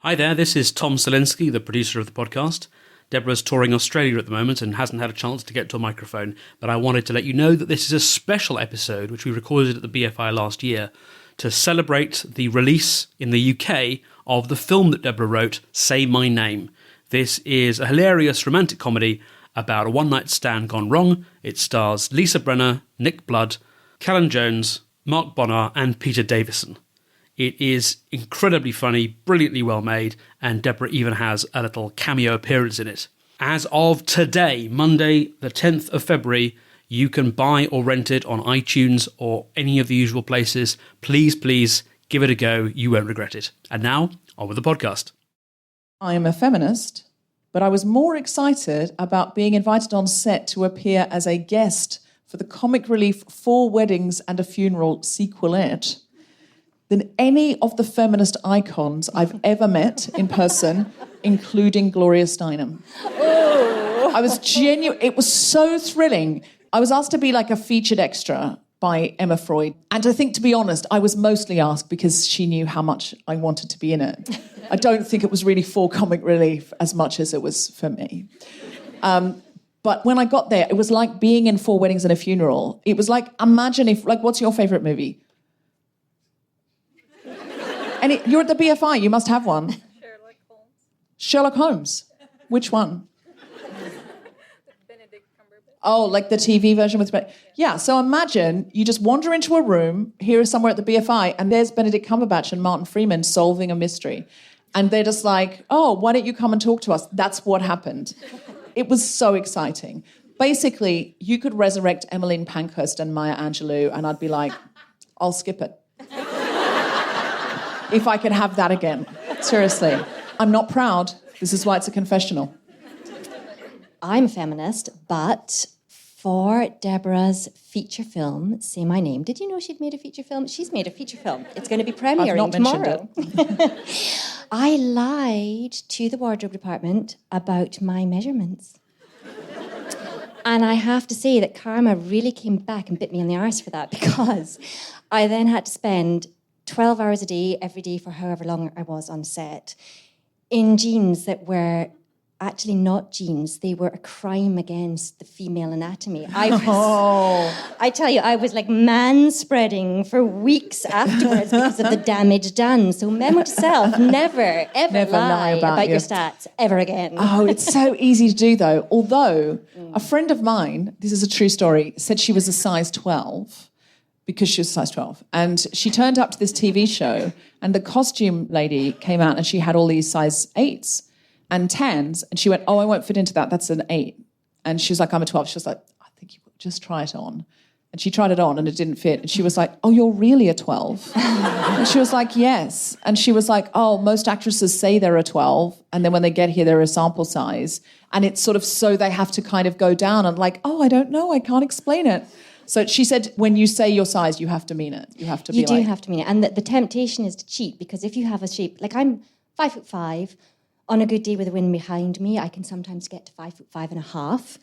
Hi there, this is Tom Selinsky, the producer of the podcast. Deborah's touring Australia at the moment and hasn't had a chance to get to a microphone, but I wanted to let you know that this is a special episode which we recorded at the BFI last year to celebrate the release in the UK of the film that Deborah wrote, Say My Name. This is a hilarious romantic comedy about a one-night stand gone wrong. It stars Lisa Brenner, Nick Blood, Callan Jones, Mark Bonnar and Peter Davison. It is incredibly funny, brilliantly well made, and Deborah even has a little cameo appearance in it. As of today, Monday, the 10th of February, you can buy or rent it on iTunes or any of the usual places. Please, please give it a go. You won't regret it. And now, on with the podcast. I am a feminist, but I was more excited about being invited on set to appear as a guest for the comic relief 4 Weddings and a Funeral sequelette than any of the feminist icons I've ever met in person, including Gloria Steinem. Oh. I was genuine. It was so thrilling. I was asked to be like a featured extra by Emma Freud. And I think, to be honest, I was mostly asked because she knew how much I wanted to be in it. I don't think it was really for comic relief as much as it was for me. But when I got there, it was like being in 4 Weddings and a Funeral. It was like, imagine if, like, what's your favourite movie? And you're at the BFI, you must have one. Sherlock Holmes. Sherlock Holmes? Which one? Benedict Cumberbatch. Oh, like the TV version with... Yeah, so imagine you just wander into a room, here is somewhere at the BFI, and there's Benedict Cumberbatch and Martin Freeman solving a mystery. And they're just like, oh, why don't you come and talk to us? That's what happened. It was so exciting. Basically, you could resurrect Emmeline Pankhurst and Maya Angelou, and I'd be like, I'll skip it. If I could have that again. Seriously. I'm not proud. This is why it's a confessional. I'm a feminist, but for Deborah's feature film, Say My Name, did you know she'd made a feature film? She's made a feature film. It's going to be premiering tomorrow. I lied to the wardrobe department about my measurements. And I have to say that karma really came back and bit me in the arse for that, because I then had to spend 12 hours a day, every day for however long I was on set, in jeans that were actually not jeans. They were a crime against the female anatomy. I tell you, I was like man-spreading for weeks afterwards because of the damage done. So memo to self, never lie about your stats ever again. Oh, it's so easy to do, though. Although, a friend of mine, this is a true story, said she was a size 12, because she was size 12. And she turned up to this TV show, and the costume lady came out, and she had all these size 8s and 10s. And she went, oh, I won't fit into that. That's an 8. And she was like, I'm a 12. She was like, I think you would just try it on. And she tried it on, and it didn't fit. And she was like, oh, you're really a 12? And she was like, yes. And she was like, oh, most actresses say they're a 12, and then when they get here, they're a sample size. And it's sort of so they have to kind of go down and like, oh, I don't know, I can't explain it. So she said, when you say your size, you have to mean it. You have to be like... You do have to mean it. And the temptation is to cheat, because if you have a shape... Like, I'm 5'5". On a good day with the wind behind me, I can sometimes get to 5'5.5".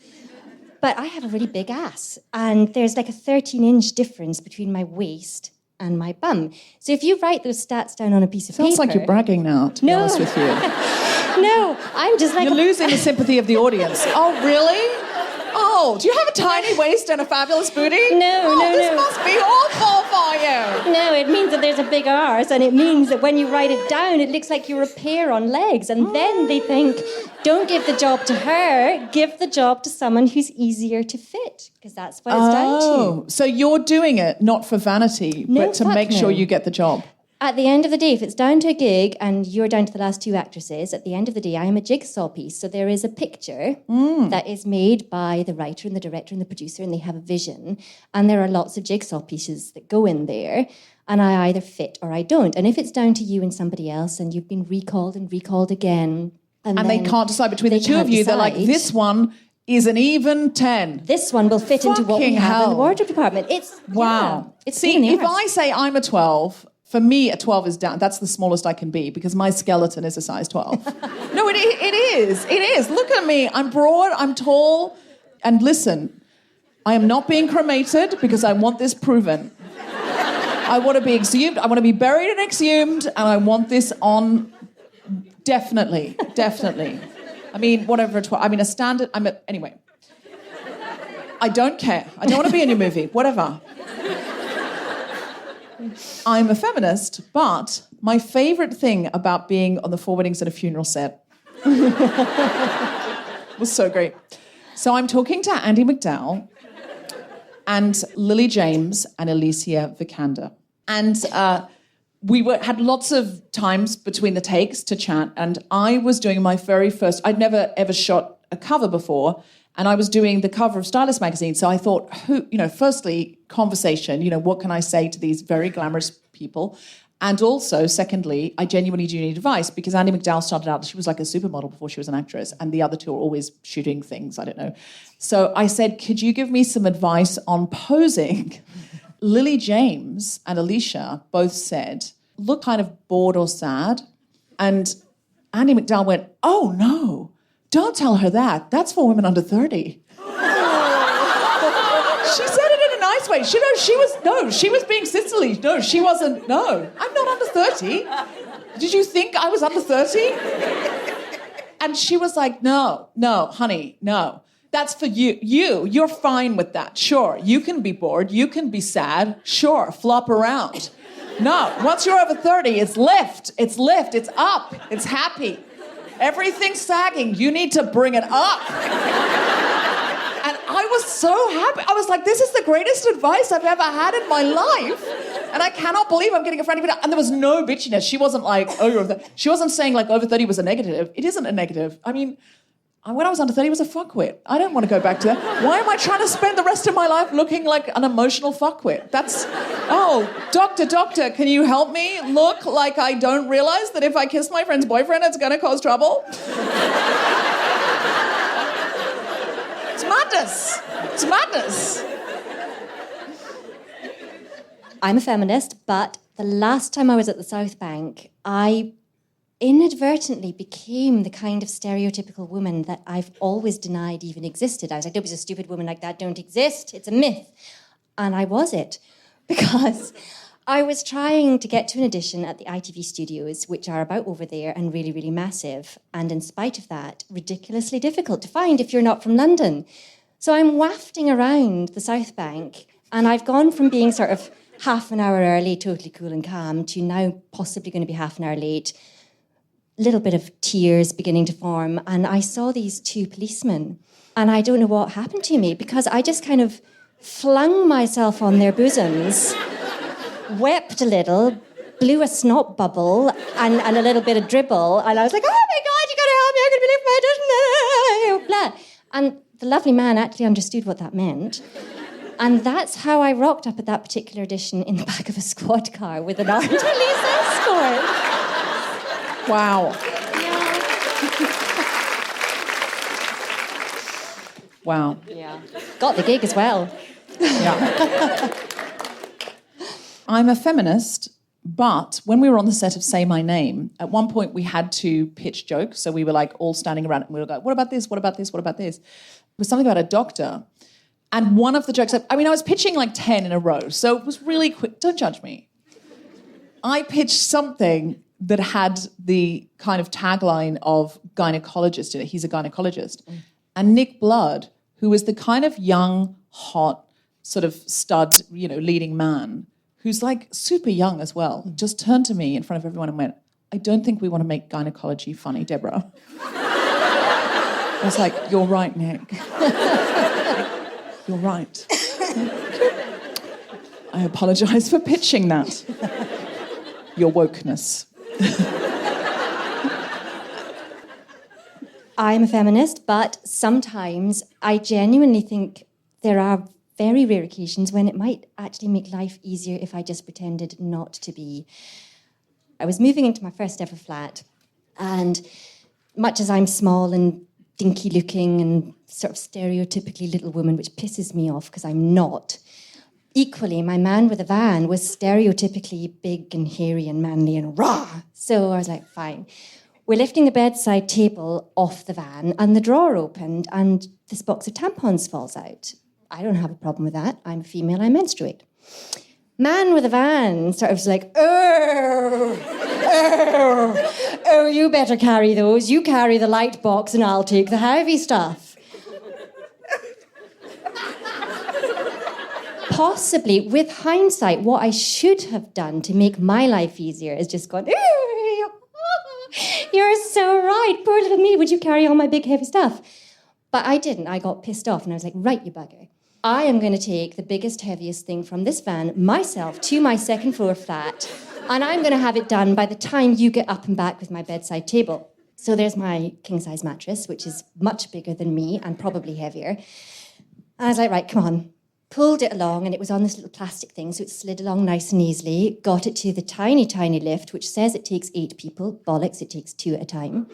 But I have a really big ass. And there's like a 13-inch difference between my waist and my bum. So if you write those stats down on a piece of paper... Sounds like you're bragging now, to be honest with you. No, I'm just like... You're losing the sympathy of the audience. Oh, really? Oh, do you have a tiny waist and a fabulous booty? No. This must be awful for you. No, it means that there's a big arse, and it means that when you write it down, it looks like you're a pair on legs. And then they think, don't give the job to her, give the job to someone who's easier to fit, because that's what it's down to. Oh, so you're doing it not for vanity, but to make sure you get the job. At the end of the day, if it's down to a gig and you're down to the last 2 actresses, at the end of the day, I am a jigsaw piece. So there is a picture that is made by the writer and the director and the producer, and they have a vision. And there are lots of jigsaw pieces that go in there. And I either fit or I don't. And if it's down to you and somebody else, and you've been recalled and recalled again... And they can't decide between the two of you. They're like, this one is an even 10. This one will fit into what we have in the wardrobe department. It's... Wow. Yeah, it's See, if I say I'm a 12... For me, a 12 is down. That's the smallest I can be because my skeleton is a size 12. No, it is. It is. Look at me. I'm broad, I'm tall. And listen, I am not being cremated because I want this proven. I want to be exhumed. I want to be buried and exhumed, and I want this on Definitely. I mean, whatever. A standard. Anyway. I don't care. I don't want to be in your movie. Whatever. I'm a feminist, but my favourite thing about being on the Four Weddings and a Funeral set was so great. So I'm talking to Andie MacDowell and Lily James and Alicia Vikander. And we had lots of times between the takes to chat, and I was doing my very first... I'd never, ever shot a cover before, and I was doing the cover of Stylist magazine, so I thought, firstly, conversation, what can I say to these very glamorous people? And also, secondly, I genuinely do need advice, because Andie MacDowell started out, she was like a supermodel before she was an actress, and the other two are always shooting things, I don't know. So I said, could you give me some advice on posing? Lily James and Alicia both said, look kind of bored or sad. And Andie MacDowell went, oh no, don't tell her that. That's for women under 30. She said it in a nice way. She was being sisterly. No, she wasn't. No, I'm not under 30. Did you think I was under 30? And she was like, no, honey, no. That's for you. You're fine with that. Sure, you can be bored. You can be sad. Sure, flop around. No, once you're over 30, it's lift. It's up. It's happy. Everything's sagging. You need to bring it up. And I was so happy. I was like, this is the greatest advice I've ever had in my life. And I cannot believe I'm getting a friend of it. And there was no bitchiness. She wasn't like, she wasn't saying like over 30 was a negative. It isn't a negative. I mean, when I was under 30, I was a fuckwit. I don't want to go back to that. Why am I trying to spend the rest of my life looking like an emotional fuckwit? Doctor, can you help me look like I don't realize that if I kiss my friend's boyfriend, it's going to cause trouble? It's madness. I'm a feminist, but the last time I was at the South Bank, I inadvertently became the kind of stereotypical woman that I've always denied even existed. I was like, nobody's a stupid woman like that, don't exist, it's a myth. And I was it, because I was trying to get to an audition at the ITV studios, which are about over there and really, really massive, and in spite of that, ridiculously difficult to find if you're not from London. So I'm wafting around the South Bank, and I've gone from being sort of half an hour early, totally cool and calm, to now possibly going to be half an hour late, little bit of tears beginning to form, and I saw these two policemen, and I don't know what happened to me, because I just kind of flung myself on their bosoms, wept a little, blew a snot bubble and a little bit of dribble, and I was like, oh my God, you gotta help me, I'm gonna be late for my audition, blah. And the lovely man actually understood what that meant. And that's how I rocked up at that particular audition in the back of a squad car with an armed police escort. Wow. Wow. Yeah. Got the gig as well. Yeah. I'm a feminist, but when we were on the set of Say My Name, at one point we had to pitch jokes. So we were like all standing around and we were like, what about this? What about this? What about this? It was something about a doctor. And one of the jokes, I was pitching like 10 in a row. So it was really quick. Don't judge me. I pitched something that had the kind of tagline of gynecologist in it. He's a gynecologist. And Nick Blood, who is the kind of young, hot, sort of stud, leading man, who's like super young as well, just turned to me in front of everyone and went, I don't think we want to make gynecology funny, Deborah. I was like, you're right, Nick. You're right. I apologise for pitching that. Your wokeness. I'm a feminist, but sometimes I genuinely think there are very rare occasions when it might actually make life easier if I just pretended not to be. I was moving into my first ever flat, and much as I'm small and dinky looking and sort of stereotypically little woman, which pisses me off because I'm not, equally, my man with a van was stereotypically big and hairy and manly and raw. So I was like, fine. We're lifting the bedside table off the van and the drawer opened and this box of tampons falls out. I don't have a problem with that. I'm a female, I menstruate. Man with a van sort of was like, oh, you better carry those. You carry the light box and I'll take the heavy stuff. Possibly, with hindsight, what I should have done to make my life easier is just gone, you're so right, poor little me, would you carry all my big heavy stuff? But I didn't. I got pissed off and I was like, right, you bugger. I am going to take the biggest, heaviest thing from this van myself to my second floor flat, and I'm going to have it done by the time you get up and back with my bedside table. So there's my king-size mattress, which is much bigger than me and probably heavier. And I was like, right, come on. Pulled it along, and it was on this little plastic thing, so it slid along nice and easily. Got it to the tiny, tiny lift, which says it takes 8 people. Bollocks, it takes 2 at a time.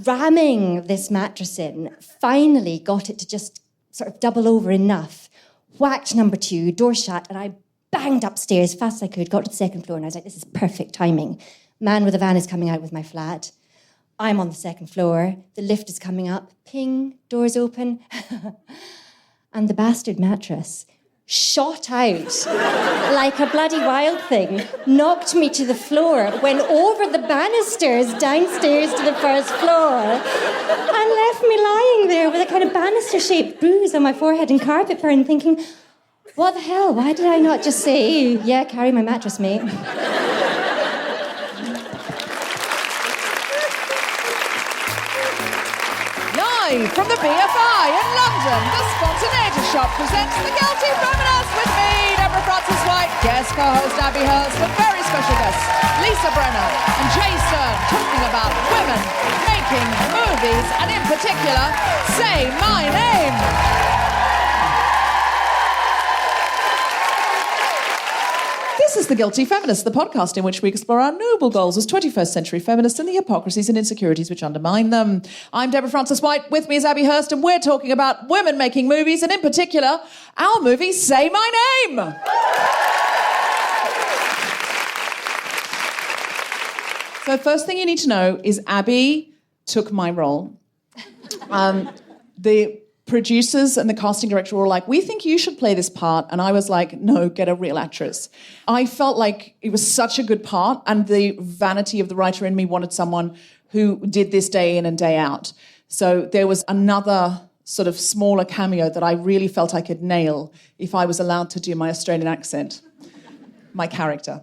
Ramming this mattress in, finally got it to just sort of double over enough. Whacked number 2, door shut, and I banged upstairs fast as I could, got to the second floor, and I was like, this is perfect timing. Man with a van is coming out with my flat. I'm on the second floor. The lift is coming up. Ping, doors open. And the bastard mattress shot out like a bloody wild thing, knocked me to the floor, went over the banisters downstairs to the first floor, and left me lying there with a kind of banister-shaped bruise on my forehead and carpet burn, thinking, what the hell, why did I not just say, yeah, carry my mattress, mate? Live from the BFI in London, the Spontaneity Shop presents The Guilty Feminist with me, Deborah Frances-White, guest co-host Abbie Hirst, with very special guests Lisa Brenner and Jason, talking about women making movies, and in particular, Say My Name. This is The Guilty Feminist, the podcast in which we explore our noble goals as 21st century feminists and the hypocrisies and insecurities which undermine them. I'm Deborah Frances-White, with me is Abbie Hirst, and we're talking about women making movies, and in particular, our movie Say My Name. So first thing you need to know is Abbie took my role. The producers and the casting director were like, we think you should play this part. And I was like, no, get a real actress. I felt like it was such a good part, and the vanity of the writer in me wanted someone who did this day in and day out. So there was another sort of smaller cameo that I really felt I could nail if I was allowed to do my Australian accent, my character.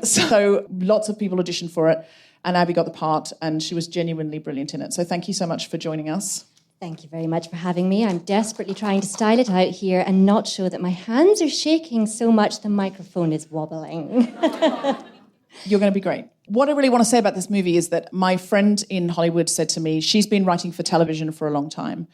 So lots of people auditioned for it, and Abbie got the part, and she was genuinely brilliant in it. So thank you so much for joining us. Thank you very much for having me. I'm desperately trying to style it out here and not show that my hands are shaking so much the microphone is wobbling. You're going to be great. What I really want to say about this movie is that my friend in Hollywood said to me, she's been writing for television for a long time,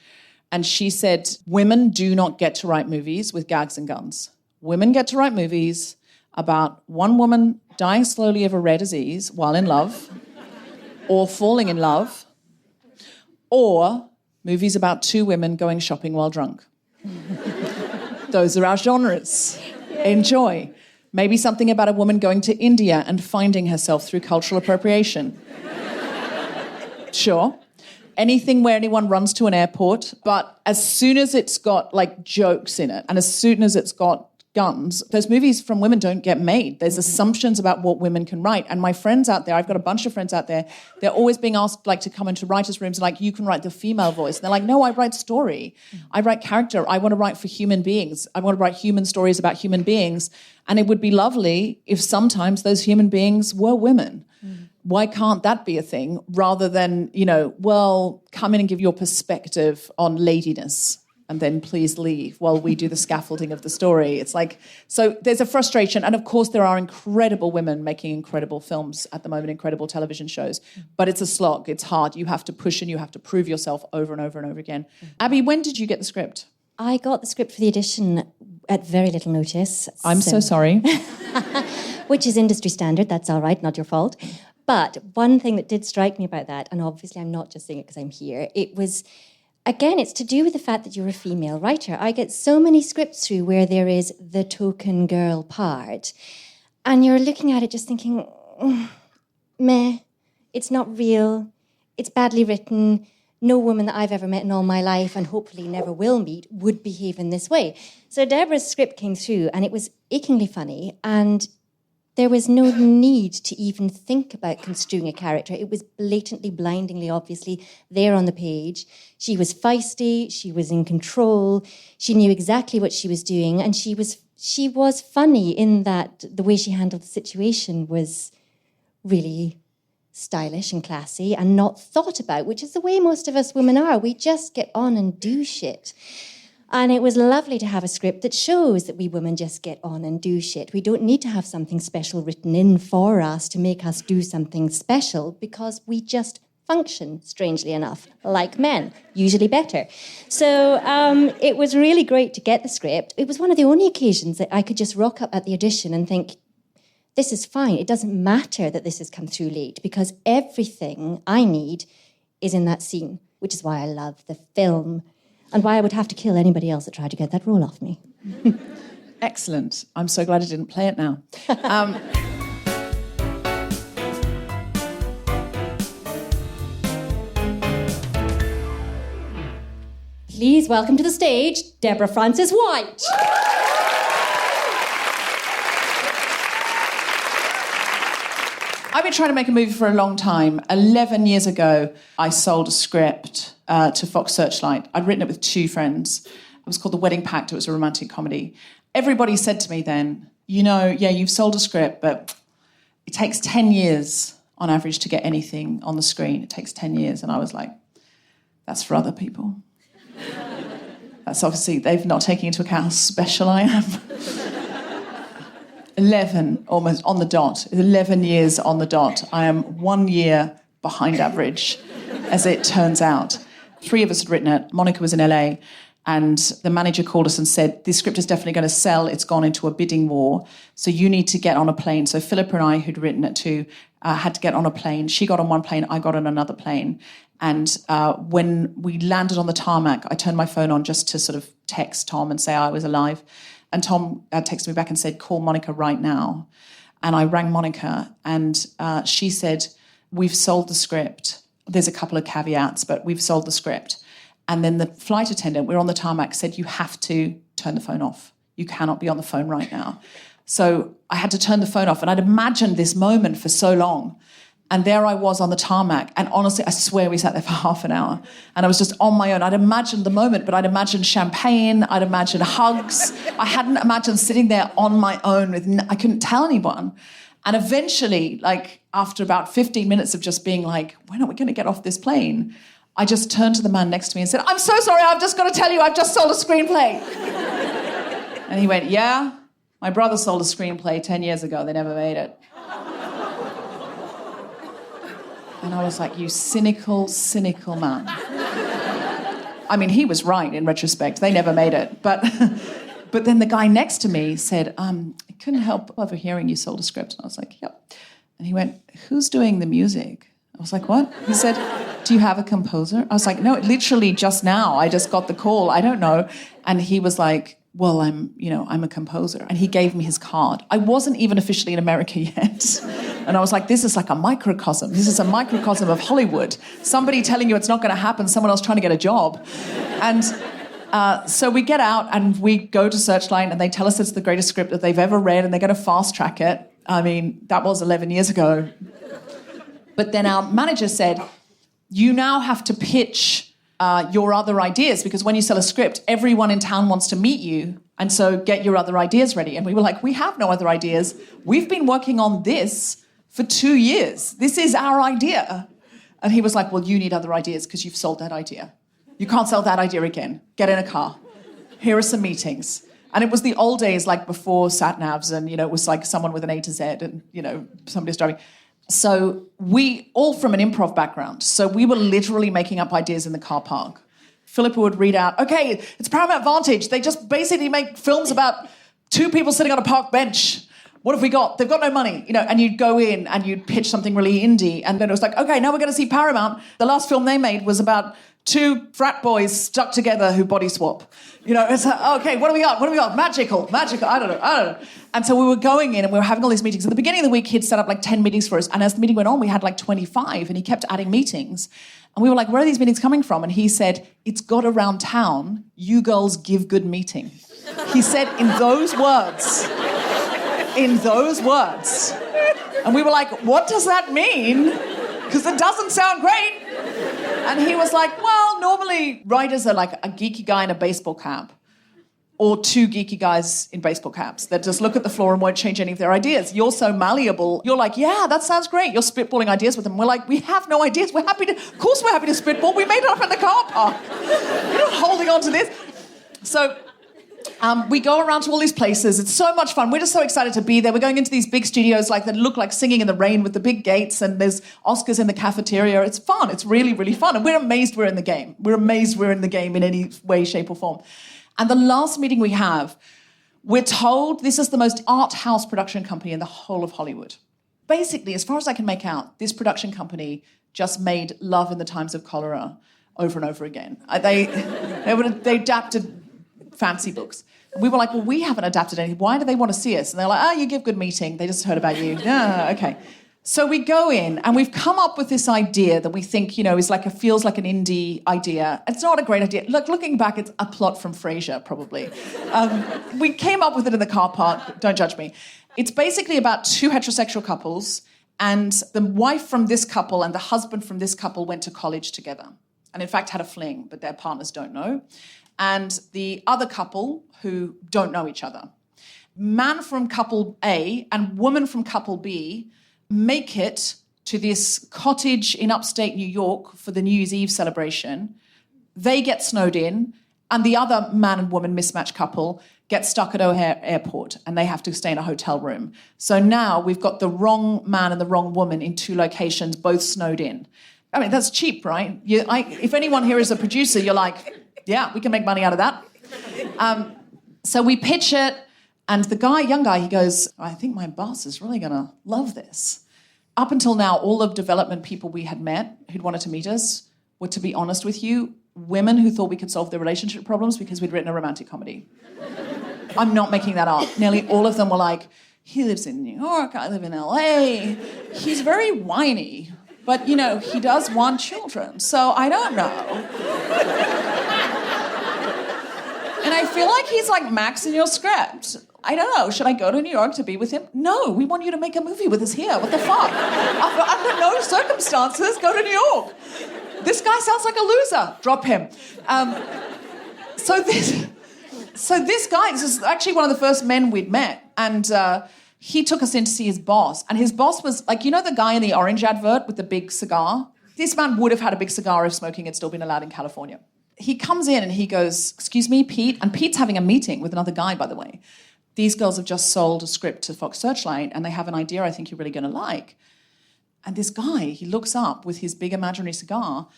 and she said, women do not get to write movies with gags and guns. Women get to write movies about one woman dying slowly of a rare disease while in love, or falling in love, or movies about 2 women going shopping while drunk. Those are our genres. Enjoy. Maybe something about a woman going to India and finding herself through cultural appropriation. Sure. Anything where anyone runs to an airport, but as soon as it's got, like, jokes in it, and as soon as it's got guns, those movies from women don't get made. There's assumptions about what women can write. And my friends out there, I've got a bunch of friends out there, they're always being asked, like, to come into writers' rooms, like, you can write the female voice. And they're like, no, I write story. I write character. I want to write for human beings. I want to write human stories about human beings. And it would be lovely if sometimes those human beings were women. Why can't that be a thing, rather than, you know, well, come in and give your perspective on ladiness, and then please leave while we do the scaffolding of the story. It's like, so there's a frustration. And of course, there are incredible women making incredible films at the moment, incredible television shows. But it's a slog. It's hard. You have to push and you have to prove yourself over and over and over again. Abbie, when did you get the script? I got the script for the audition at very little notice. I'm so sorry. Which is industry standard. That's all right. Not your fault. But one thing that did strike me about that, and obviously I'm not just saying it because I'm here, it was, again, it's to do with the fact that you're a female writer. I get so many scripts through where there is the token girl part, and you're looking at it just thinking, meh, it's not real, it's badly written, no woman that I've ever met in all my life and hopefully never will meet would behave in this way. So Deborah's script came through and it was achingly funny, and there was no need to even think about construing a character. It was blatantly, blindingly, obviously there on the page. She was feisty, she was in control, she knew exactly what she was doing, and she was funny in that the way she handled the situation was really stylish and classy and not thought about, which is the way most of us women are. We just get on and do shit. And it was lovely to have a script that shows that we women just get on and do shit. We don't need to have something special written in for us to make us do something special, because we just function, strangely enough, like men, usually better. So it was really great to get the script. It was one of the only occasions that I could just rock up at the audition and think, this is fine. It doesn't matter that this has come through late, because everything I need is in that scene, which is why I love the film and why I would have to kill anybody else that tried to get that role off me. Excellent. I'm so glad I didn't play it now. Please welcome to the stage, Deborah Frances-White. I've been trying to make a movie for a long time. 11 years ago, I sold a script to Fox Searchlight. I'd written it with two friends. It was called The Wedding Pact. It was a romantic comedy. Everybody said to me then, you've sold a script, but it takes 10 years on average to get anything on the screen. It takes 10 years. And I was like, that's for other people. That's obviously, they've not taken into account how special I am. 11, almost on the dot. 11 years on the dot. I am 1 year behind average, as it turns out. 3 of us had written it. Monica was in LA, and the manager called us and said, this script is definitely going to sell. It's gone into a bidding war, so you need to get on a plane. So Philippa and I, who'd written it too, had to get on a plane. She got on one plane, I got on another plane. And when we landed on the tarmac, I turned my phone on just to sort of text Tom and say I was alive. And Tom texted me back and said, call Monica right now. And I rang Monica, and she said, we've sold the script. There's a couple of caveats, but we've sold the script. And then the flight attendant, we were on the tarmac, said, you have to turn the phone off. You cannot be on the phone right now. So I had to turn the phone off, and I'd imagined this moment for so long. And there I was on the tarmac, and honestly, I swear we sat there for half an hour, and I was just on my own. I'd imagined the moment, but I'd imagined champagne, I'd imagined hugs. I hadn't sitting there on my own I couldn't tell anyone. And eventually, after about 15 minutes of just being like, when are we going to get off this plane? I just turned to the man next to me and said, I'm so sorry, I've just got to tell you, I've just sold a screenplay. And he went, yeah, my brother sold a screenplay 10 years ago, they never made it. And I was like, you cynical, cynical man. I mean, he was right in retrospect. They never made it. But then the guy next to me said, I couldn't help overhearing you sold a script. And I was like, yep. And he went, who's doing the music? I was like, what? He said, do you have a composer? I was like, no, literally just now. I just got the call. I don't know. And he was like, well, I'm a composer. And he gave me his card. I wasn't even officially in America yet. And I was like, this is like a microcosm. This is a microcosm of Hollywood. Somebody telling you it's not going to happen, someone else trying to get a job. And so we get out and we go to Searchlight, and they tell us it's the greatest script that they've ever read, and they're going to fast track it. I mean, that was 11 years ago. But then our manager said, you now have to pitch your other ideas, because when you sell a script, everyone in town wants to meet you, and so get your other ideas ready. And we were like, we have no other ideas. We've been working on this for 2 years. This is our idea. And he was like, well, you need other ideas because you've sold that idea. You can't sell that idea again. Get in a car. Here are some meetings. And it was the old days, like before sat-navs, and, it was like someone with an A to Z and, somebody's driving. So we, all from an improv background, so we were literally making up ideas in the car park. Philippa would read out, okay, it's Paramount Vantage. They just basically make films about 2 people sitting on a park bench. What have we got? They've got no money, and you'd go in and you'd pitch something really indie, and then it was like, okay, now we're going to see Paramount. The last film they made was about two frat boys stuck together who body swap. You know, it's like, okay, what do we got? Magical, I don't know. And so we were going in and we were having all these meetings. At the beginning of the week, he'd set up like 10 meetings for us. And as the meeting went on, we had like 25 and he kept adding meetings. And we were like, where are these meetings coming from? And he said, it's got around town. You girls give good meeting. He said in those words. And we were like, what does that mean? Because it doesn't sound great. And he was like, well, normally writers are like a geeky guy in a baseball cap or two geeky guys in baseball caps that just look at the floor and won't change any of their ideas. You're so malleable. You're like, yeah, that sounds great. You're spitballing ideas with them. We're like, we have no ideas. Of course we're happy to spitball. We made it up in the car park. We're not holding on to this. So we go around to all these places. It's so much fun. We're just so excited to be there. We're going into these big studios like that look like Singing in the Rain with the big gates and there's Oscars in the cafeteria. It's fun. It's really, really fun. And we're amazed we're in the game. We're amazed we're in the game in any way, shape or form. And the last meeting we have, we're told this is the most art house production company in the whole of Hollywood. Basically, as far as I can make out, this production company just made Love in the Times of Cholera over and over again. They adapted fancy books. And we were like, well, we haven't adapted anything. Why do they want to see us? And they're like, you give good meeting. They just heard about you. Yeah, okay. So we go in and we've come up with this idea that we think, is feels like an indie idea. It's not a great idea. Look, looking back, it's a plot from Frasier, probably. We came up with it in the car park. Don't judge me. It's basically about two heterosexual couples and the wife from this couple and the husband from this couple went to college together and in fact had a fling, but their partners don't know. And the other couple who don't know each other. Man from couple A and woman from couple B make it to this cottage in upstate New York for the New Year's Eve celebration. They get snowed in, and the other man and woman mismatched couple get stuck at O'Hare Airport, and they have to stay in a hotel room. So now we've got the wrong man and the wrong woman in two locations, both snowed in. I mean, that's cheap, right? If anyone here is a producer, you're like, yeah, we can make money out of that. So we pitch it, and the young guy, he goes, I think my boss is really going to love this. Up until now, all the development people we had met who'd wanted to meet us were, to be honest with you, women who thought we could solve their relationship problems because we'd written a romantic comedy. I'm not making that up. Nearly all of them were like, he lives in New York, I live in LA. He's very whiny, but, he does want children, so I don't know. And I feel like he's like Max in your script. I don't know, should I go to New York to be with him? No, we want you to make a movie with us here. What the fuck? Under no circumstances, go to New York. This guy sounds like a loser. Drop him. So this guy, this is actually one of the first men we'd met, and he took us in to see his boss. And his boss was like, the guy in the orange advert with the big cigar? This man would have had a big cigar if smoking had still been allowed in California. He comes in and he goes, excuse me, Pete? And Pete's having a meeting with another guy, by the way. These girls have just sold a script to Fox Searchlight and they have an idea I think you're really going to like. And this guy, he looks up with his big imaginary cigar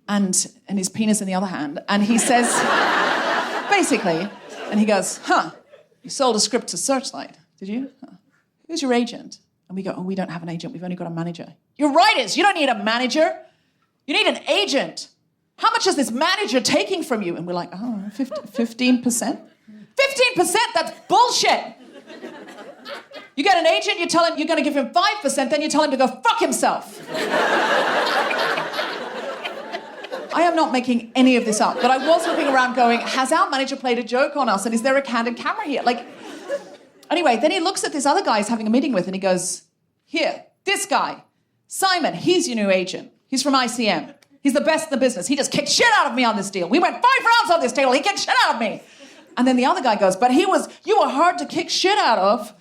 and his penis in the other hand, and he says, basically, and he goes, you sold a script to Searchlight, did you? Who's your agent? And we go, we don't have an agent, we've only got a manager. You're writers, you don't need a manager. You need an agent. How much is this manager taking from you? And we're like, 15%? 15%? That's bullshit. You get an agent, you tell him you're going to give him 5%, then you tell him to go fuck himself. I am not making any of this up, but I was looking around going, has our manager played a joke on us? And is there a candid camera here? Anyway, then he looks at this other guy he's having a meeting with and he goes, here, this guy, Simon, he's your new agent. He's from ICM. He's the best in the business. He just kicked shit out of me on this deal. We went 5 rounds on this table. He kicked shit out of me. And then the other guy goes, but you were hard to kick shit out of.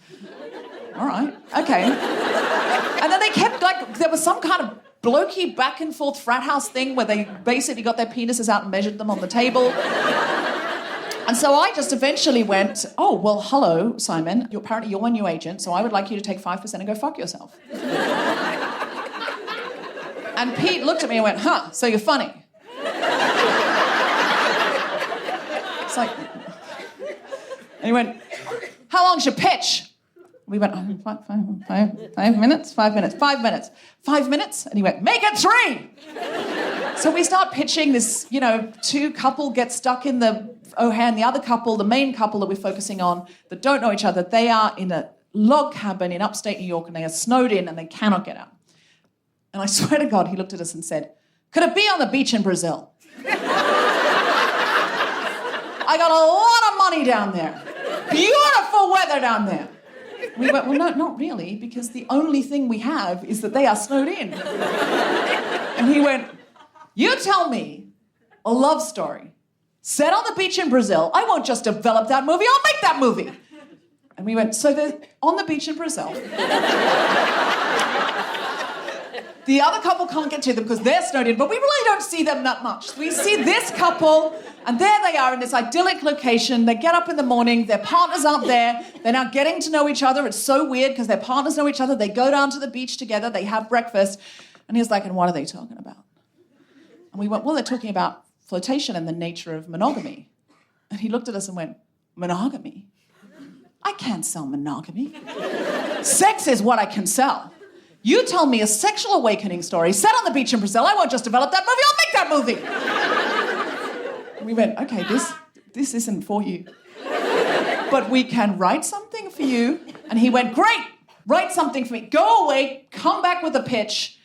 All right, okay. And then they kept, there was some kind of blokey back and forth frat house thing where they basically got their penises out and measured them on the table. And so I just eventually went, oh, well, hello, Simon. Apparently you're my new agent, so I would like you to take 5% and go fuck yourself. And Pete looked at me and went, so you're funny. It's like, and he went, how long's your pitch? We went, 5 minutes, 5 minutes, 5 minutes, 5 minutes. And he went, make it 3. So we start pitching this, 2 couple get stuck in the O'Hare, and the other couple, the main couple that we're focusing on, that don't know each other, they are in a log cabin in upstate New York, and they are snowed in and they cannot get out. And I swear to God, he looked at us and said, could it be on the beach in Brazil? I got a lot of money down there. Beautiful weather down there. We went, well, no, not really, because the only thing we have is that they are snowed in. And he went, you tell me a love story set on the beach in Brazil. I won't just develop that movie, I'll make that movie. And we went, so they're on the beach in Brazil. The other couple can't get to them because they're snowed in, but we really don't see them that much. We see this couple, and there they are in this idyllic location. They get up in the morning, their partners aren't there. They're now getting to know each other. It's so weird because their partners know each other. They go down to the beach together, they have breakfast. And he's like, and what are they talking about? And we went, well, they're talking about flirtation and the nature of monogamy. And he looked at us and went, monogamy? I can't sell monogamy. Sex is what I can sell. You tell me a sexual awakening story set on the beach in Brazil. I won't just develop that movie, I'll make that movie. And we went, okay, this isn't for you. But we can write something for you. And he went, great, write something for me. Go away, come back with a pitch.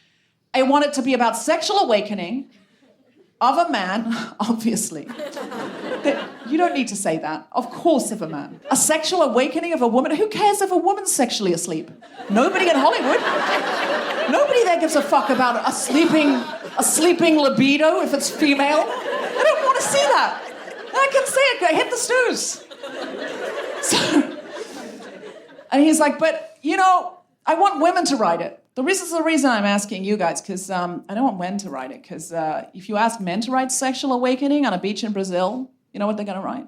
I want it to be about sexual awakening of a man, obviously. You don't need to say that. Of course, of a man. A sexual awakening of a woman. Who cares if a woman's sexually asleep? Nobody in Hollywood. Nobody there gives a fuck about a sleeping libido if it's female. I don't want to see that. I can see it. Hit the snooze. And he's like, but, I want women to write it. The reason I'm asking you guys, because I don't want men to write it, because if you ask men to write sexual awakening on a beach in Brazil, you know what they're going to write?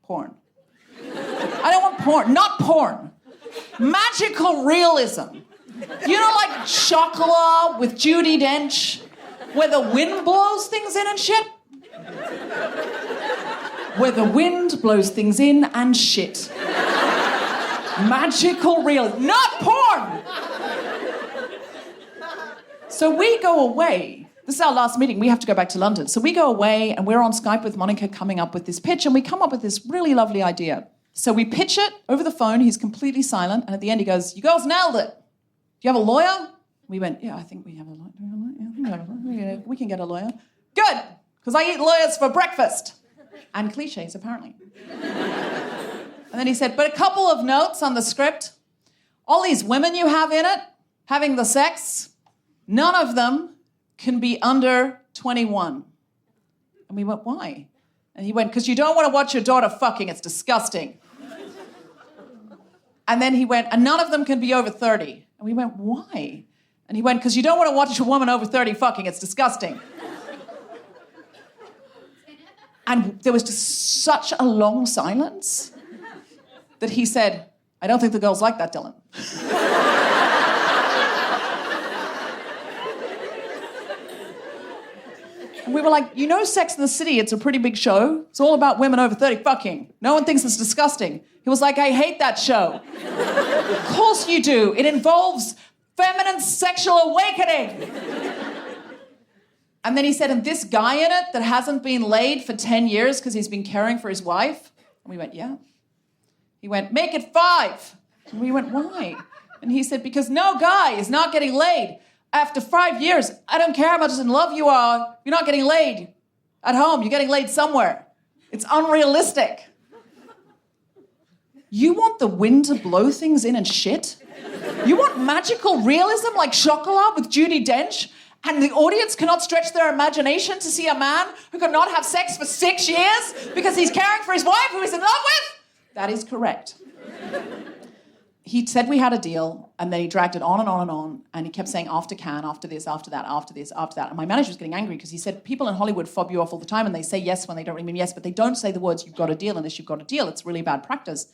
Porn. I don't want porn. Not porn. Magical realism. Like Chocolat with Judi Dench, where the wind blows things in and shit? Where the wind blows things in and shit. Magical realism. Not porn! So we go away. This is our last meeting. We have to go back to London. So we go away, and we're on Skype with Monica coming up with this pitch, and we come up with this really lovely idea. So we pitch it over the phone. He's completely silent. And at the end, he goes, you girls nailed it. Do you have a lawyer? We went, yeah, I think we have a lawyer. Yeah, we can get a lawyer. Good, because I eat lawyers for breakfast. And cliches, apparently. And then he said, but a couple of notes on the script. All these women you have in it, having the sex, none of them can be under 21. And we went, why? And he went, because you don't want to watch your daughter fucking, it's disgusting. And then he went, and none of them can be over 30. And we went, why? And he went, because you don't want to watch a woman over 30 fucking, it's disgusting. And there was just such a long silence that he said, I don't think the girls like that, Dylan. And we were like, Sex and the City, it's a pretty big show. It's all about women over 30 fucking. No one thinks it's disgusting. He was like, I hate that show. Of course you do. It involves feminine sexual awakening. And then he said, and this guy in it that hasn't been laid for 10 years because he's been caring for his wife? And we went, yeah. He went, make it 5. And we went, why? And he said, because no guy is not getting laid. After 5 years, I don't care how much in love you are, you're not getting laid at home. You're getting laid somewhere. It's unrealistic. You want the wind to blow things in and shit? You want magical realism like Chocolat with Judi Dench? And the audience cannot stretch their imagination to see a man who cannot have sex for 6 years because he's caring for his wife who he's in love with? That is correct. He said we had a deal, and then he dragged it on and on and on, and he kept saying after Cannes, after this, after that, after this, after that. And my manager was getting angry because he said people in Hollywood fob you off all the time, and they say yes when they don't really mean yes, but they don't say the words, you've got a deal, unless you've got a deal. It's really bad practice.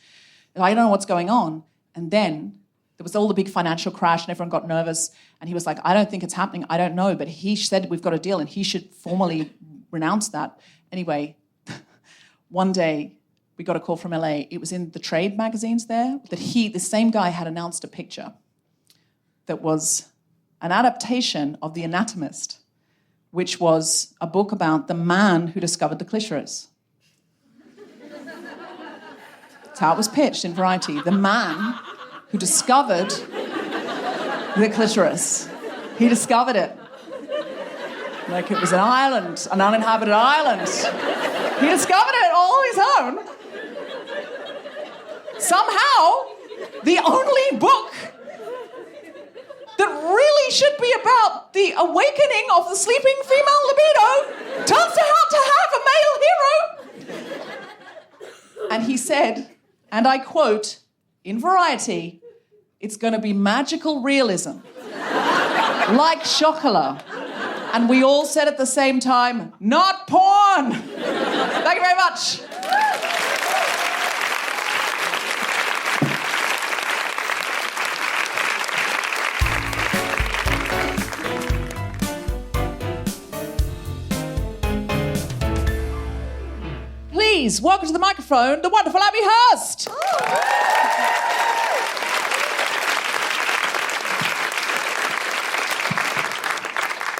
And I don't know what's going on. And then there was all the big financial crash, and everyone got nervous, and he was like, I don't think it's happening. I don't know, but he said we've got a deal, and he should formally renounce that. Anyway, one day, we got a call from LA. It was in the trade magazines there that the same guy had announced a picture that was an adaptation of The Anatomist, which was a book about the man who discovered the clitoris. That's how it was pitched in Variety. The man who discovered the clitoris. He discovered it. Like it was an island, an uninhabited island. He discovered it all on his own. Somehow, the only book that really should be about the awakening of the sleeping female libido turns out to have a male hero. And he said, and I quote, in Variety, it's going to be magical realism, like chocolat. And we all said at the same time, not porn. Thank you very much. Please welcome to the microphone the wonderful Abbie Hirst.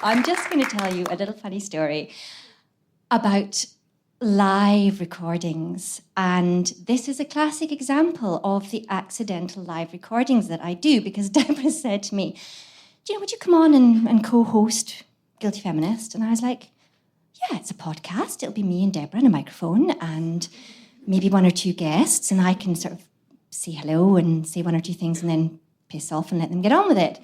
I'm just going to tell you a little funny story about live recordings. And this is a classic example of the accidental live recordings that I do, because Deborah said to me, would you come on and co-host Guilty Feminist? And I was like, yeah, it's a podcast. It'll be me and Deborah and a microphone and maybe one or two guests, and I can sort of say hello and say one or two things and then piss off and let them get on with it.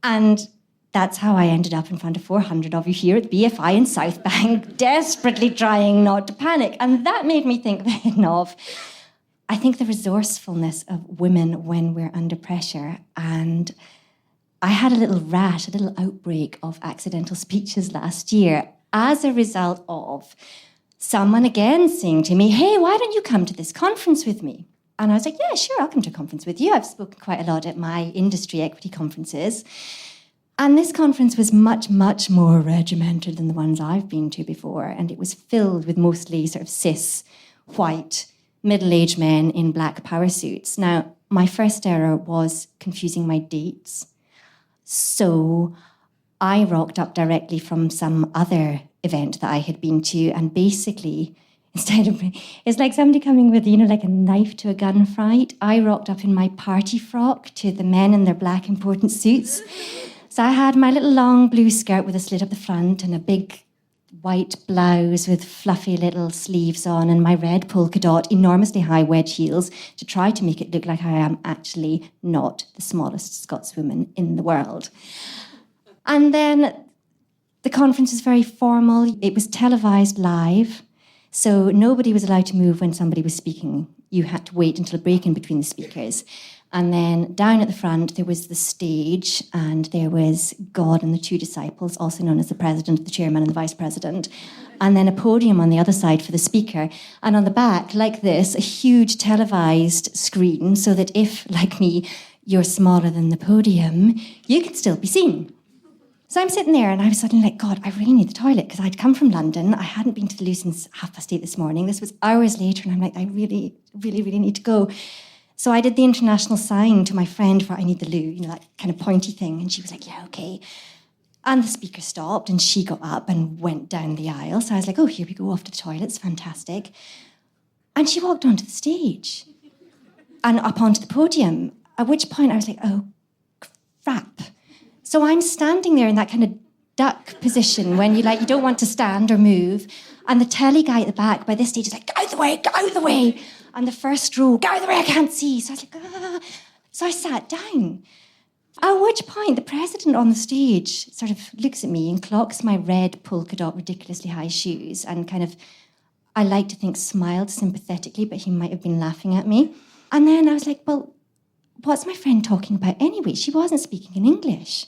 And that's how I ended up in front of 400 of you here at the BFI in South Bank, desperately trying not to panic. And that made me think then of, I think, the resourcefulness of women when we're under pressure. And I had a little outbreak of accidental speeches last year as a result of someone again saying to me, hey, why don't you come to this conference with me? And I was like, yeah, sure, I'll come to a conference with you. I've spoken quite a lot at my industry equity conferences. And this conference was much, much more regimented than the ones I've been to before. And it was filled with mostly sort of cis, white, middle-aged men in black power suits. Now, my first error was confusing my dates. So I rocked up directly from some other event that I had been to. And basically, it's like somebody coming with, like a knife to a gunfight. I rocked up in my party frock to the men in their black important suits. So I had my little long blue skirt with a slit up the front and a big white blouse with fluffy little sleeves on and my red polka dot, enormously high wedge heels to try to make it look like I am actually not the smallest Scotswoman in the world. And then the conference was very formal. It was televised live, so nobody was allowed to move when somebody was speaking. You had to wait until a break in between the speakers. And then down at the front, there was the stage, and there was God and the two disciples, also known as the president, the chairman, and the vice president. And then a podium on the other side for the speaker. And on the back, like this, a huge televised screen, so that if, like me, you're smaller than the podium, you can still be seen. So I'm sitting there, and I was suddenly like, God, I really need the toilet, because I'd come from London. I hadn't been to the loo since 8:30 this morning. This was hours later, and I'm like, I really, really, really need to go. So I did the international sign to my friend for I need the loo, that kind of pointy thing. And she was like, yeah, okay. And the speaker stopped and she got up and went down the aisle. So I was like, oh, here we go, off to the toilets, fantastic. And she walked onto the stage and up onto the podium, at which point I was like, oh, crap. So I'm standing there in that kind of duck position when you don't want to stand or move. And the telly guy at the back by this stage is like, get out of the way, get out of the way. And the first row, get out of the way, I can't see. So I was like, ah. So I sat down. At which point the president on the stage sort of looks at me and clocks my red polka dot ridiculously high shoes and kind of, I like to think, smiled sympathetically, but he might have been laughing at me. And then I was like, well, what's my friend talking about anyway? She wasn't speaking in English.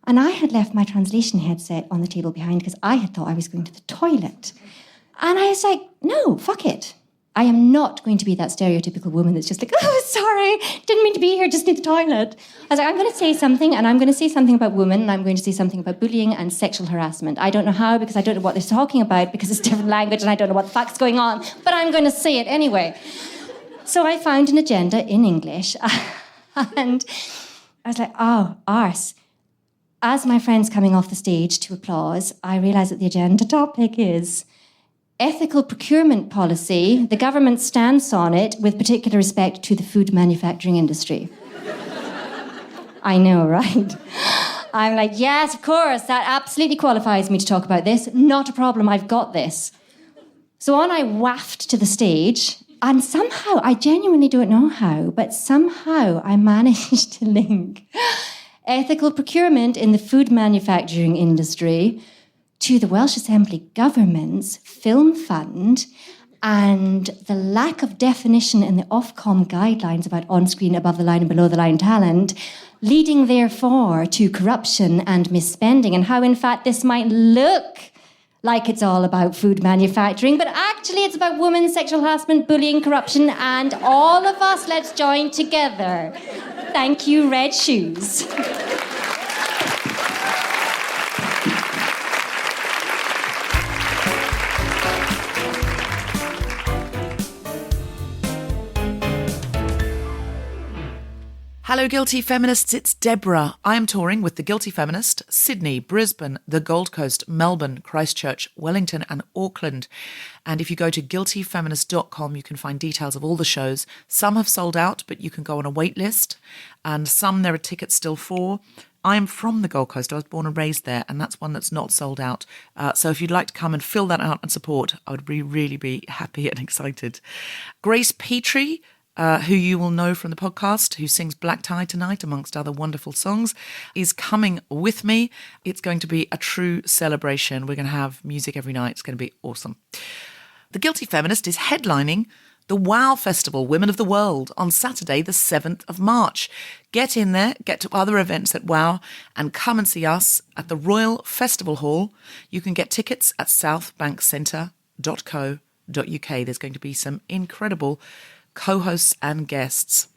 And I had left my translation headset on the table behind because I had thought I was going to the toilet. And I was like, no, fuck it. I am not going to be that stereotypical woman that's just like, oh, sorry, didn't mean to be here, just need the toilet. I was like, I'm going to say something, and I'm going to say something about women, and I'm going to say something about bullying and sexual harassment. I don't know how, because I don't know what they're talking about, because it's different language, and I don't know what the fuck's going on, but I'm going to say it anyway. So I found an agenda in English, and I was like, oh, arse. As my friend's coming off the stage to applause, I realised that the agenda topic is ethical procurement policy, the government's stance on it, with particular respect to the food manufacturing industry. I know, right? I'm like, yes, of course, that absolutely qualifies me to talk about this. Not a problem, I've got this. So on I waft to the stage, and somehow, I genuinely don't know how, but somehow I managed to link ethical procurement in the food manufacturing industry to the Welsh Assembly Government's film fund and the lack of definition in the Ofcom guidelines about on-screen, above-the-line and below-the-line talent, leading therefore to corruption and misspending, and how, in fact, this might look like it's all about food manufacturing, but actually it's about women's sexual harassment, bullying, corruption, and all of us, let's join together. Thank you, Red Shoes. Hello, Guilty Feminists, it's Deborah. I am touring with the Guilty Feminist, Sydney, Brisbane, the Gold Coast, Melbourne, Christchurch, Wellington and Auckland. And if you go to guiltyfeminist.com, you can find details of all the shows. Some have sold out, but you can go on a wait list, and some there are tickets still for. I am from the Gold Coast. I was born and raised there, and that's one that's not sold out. So if you'd like to come and fill that out and support, I would really be happy and excited. Grace Petrie, who you will know from the podcast, who sings Black Tie Tonight, amongst other wonderful songs, is coming with me. It's going to be a true celebration. We're going to have music every night. It's going to be awesome. The Guilty Feminist is headlining the WOW Festival, Women of the World, on Saturday, the 7th of March. Get in there, get to other events at WOW, and come and see us at the Royal Festival Hall. You can get tickets at southbankcentre.co.uk. There's going to be some incredible co-hosts and guests.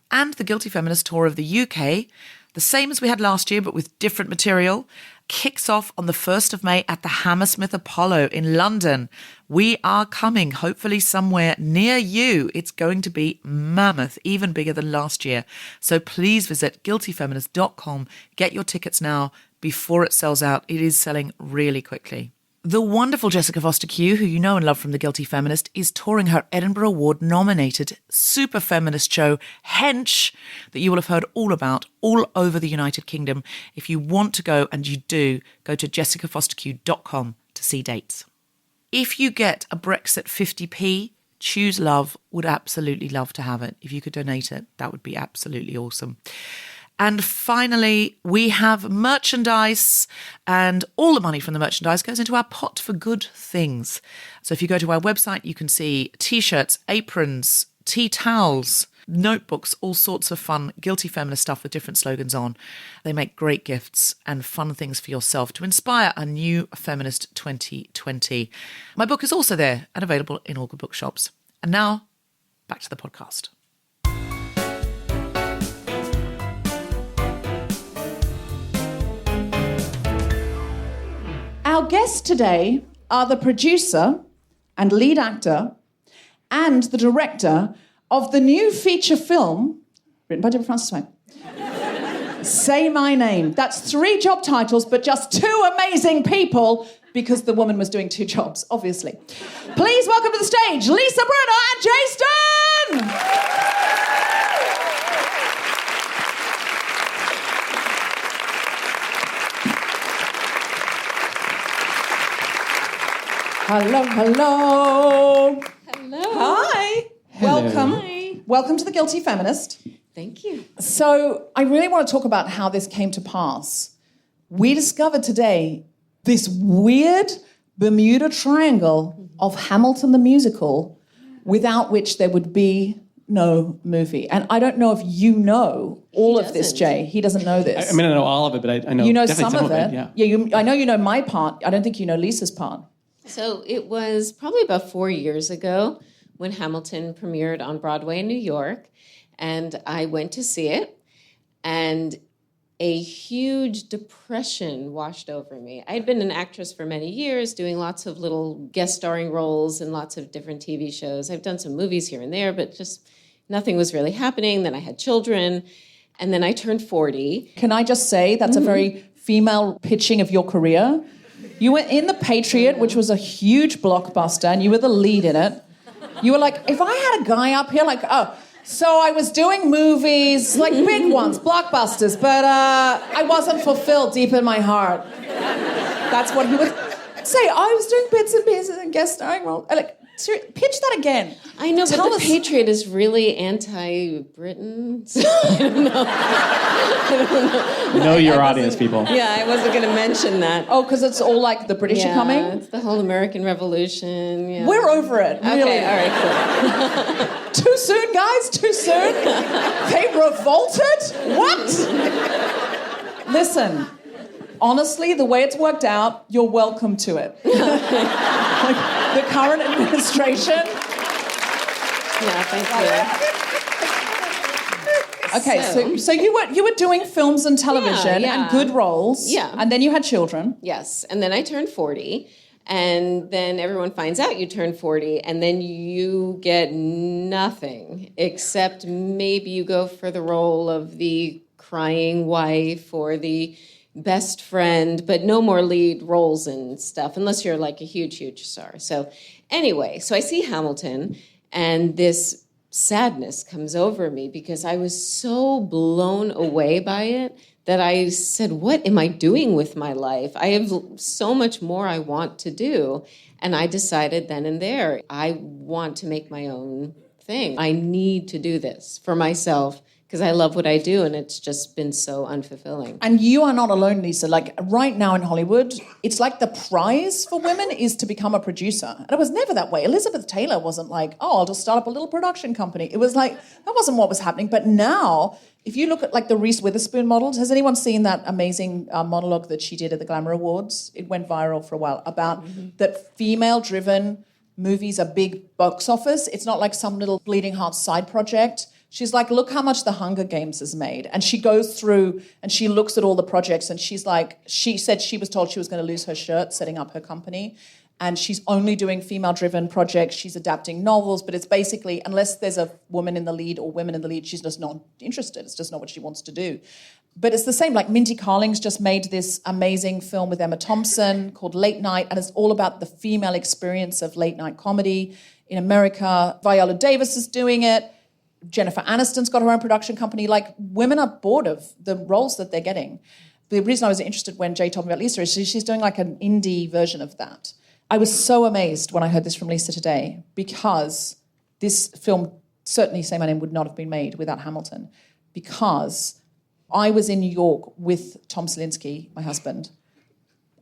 And the Guilty Feminist tour of the UK, the same as we had last year but with different material, kicks off on the 1st of May at the Hammersmith Apollo in London. We are coming, hopefully somewhere near you. It's going to be mammoth, even bigger than last year. So please visit guiltyfeminist.com. Get your tickets now before it sells out. It is selling really quickly. The wonderful Jessica Foster-Q, who you know and love from The Guilty Feminist, is touring her Edinburgh Award-nominated super feminist show, Hench, that you will have heard all about all over the United Kingdom. If you want to go, and you do, go to jessicafosterq.com to see dates. If you get a Brexit 50p, Choose Love would absolutely love to have it. If you could donate it, that would be absolutely awesome. And finally, we have merchandise, and all the money from the merchandise goes into our pot for good things. So if you go to our website, you can see T-shirts, aprons, tea towels, notebooks, all sorts of fun Guilty Feminist stuff with different slogans on. They make great gifts and fun things for yourself to inspire a new feminist 2020. My book is also there and available in all good bookshops. And now, back to the podcast. Our guests today are the producer and lead actor and the director of the new feature film written by Deborah Frances-White. Say My Name. That's 3 job titles, but just 2 amazing people, because the woman was doing 2 jobs, obviously. Please welcome to the stage Lisa, Brenner and Jay Stone! Hello. Hello. Hi. Hello. Welcome. Hi. Welcome to the Guilty Feminist. Thank you. So I really want to talk about how this came to pass. We discovered today this weird Bermuda Triangle of Hamilton the musical, without which there would be no movie. And I don't know if you know all of this, Jay. He doesn't know this. I mean, I know all of it, but I know, you know definitely some of it. yeah. I know you know my part. I don't think you know Lisa's part. So it was probably about 4 years ago. when Hamilton premiered on Broadway in New York, and I went to see it, and a huge depression washed over me. I'd been an actress for many years, doing lots of little guest starring roles in lots of different TV shows. I've done some movies here and there, but just nothing was really happening. Then I had children, and then I turned 40. Can I just say that's a very female pitching of your career? You were in The Patriot, which was a huge blockbuster, and you were the lead in it. You were like, if I had a guy up here, like, so I was doing movies, like big ones, blockbusters, but I wasn't fulfilled deep in my heart. That's what he would say. I was doing bits and pieces and guest starring roles. Like, pitch that again. I know, but The Patriot is really anti-Britain. So I don't know. Know your audience, people. Yeah, I wasn't going to mention that. Oh, because it's all like the British are coming? It's the whole American Revolution. Yeah. We're over it, really. Okay, all right, cool. Too soon, guys? Too soon? They revolted? What? Listen, honestly, the way it's worked out, you're welcome to it. Like, the current administration. Yeah, thank you. Okay, so you were doing films and television and good roles. Yeah. And then you had children. Yes, and then I turned 40. And then everyone finds out you turned 40, and then you get nothing except maybe you go for the role of the crying wife or the best friend, but no more lead roles and stuff, unless you're like a huge, huge star. So anyway, so I see Hamilton, and this sadness comes over me because I was so blown away by it that I said, what am I doing with my life? I have so much more I want to do. And I decided then and there, I want to make my own thing. I need to do this for myself because I love what I do, and it's just been so unfulfilling. And you are not alone, Lisa. Like, right now in Hollywood, it's like the prize for women is to become a producer. And it was never that way. Elizabeth Taylor wasn't like, oh, I'll just start up a little production company. It was like, that wasn't what was happening. But now, if you look at like the Reese Witherspoon models, has anyone seen that amazing monologue that she did at the Glamour Awards? It went viral for a while about that female-driven movies are big box office. It's not like some little bleeding heart side project. She's like, look how much The Hunger Games has made. And she goes through and she looks at all the projects and she's like, she said she was told she was going to lose her shirt setting up her company. And she's only doing female-driven projects. She's adapting novels, but it's basically, unless there's a woman in the lead or women in the lead, she's just not interested. It's just not what she wants to do. But it's the same, like Mindy Karling's just made this amazing film with Emma Thompson called Late Night, and it's all about the female experience of late-night comedy in America. Viola Davis is doing it. Jennifer Aniston's got her own production company. Like, women are bored of the roles that they're getting. The reason I was interested when Jay told me about Lisa is she's doing like an indie version of that. I was so amazed when I heard this from Lisa today because this film, certainly Say My Name, would not have been made without Hamilton, because I was in New York with Tom Selinsky, my husband,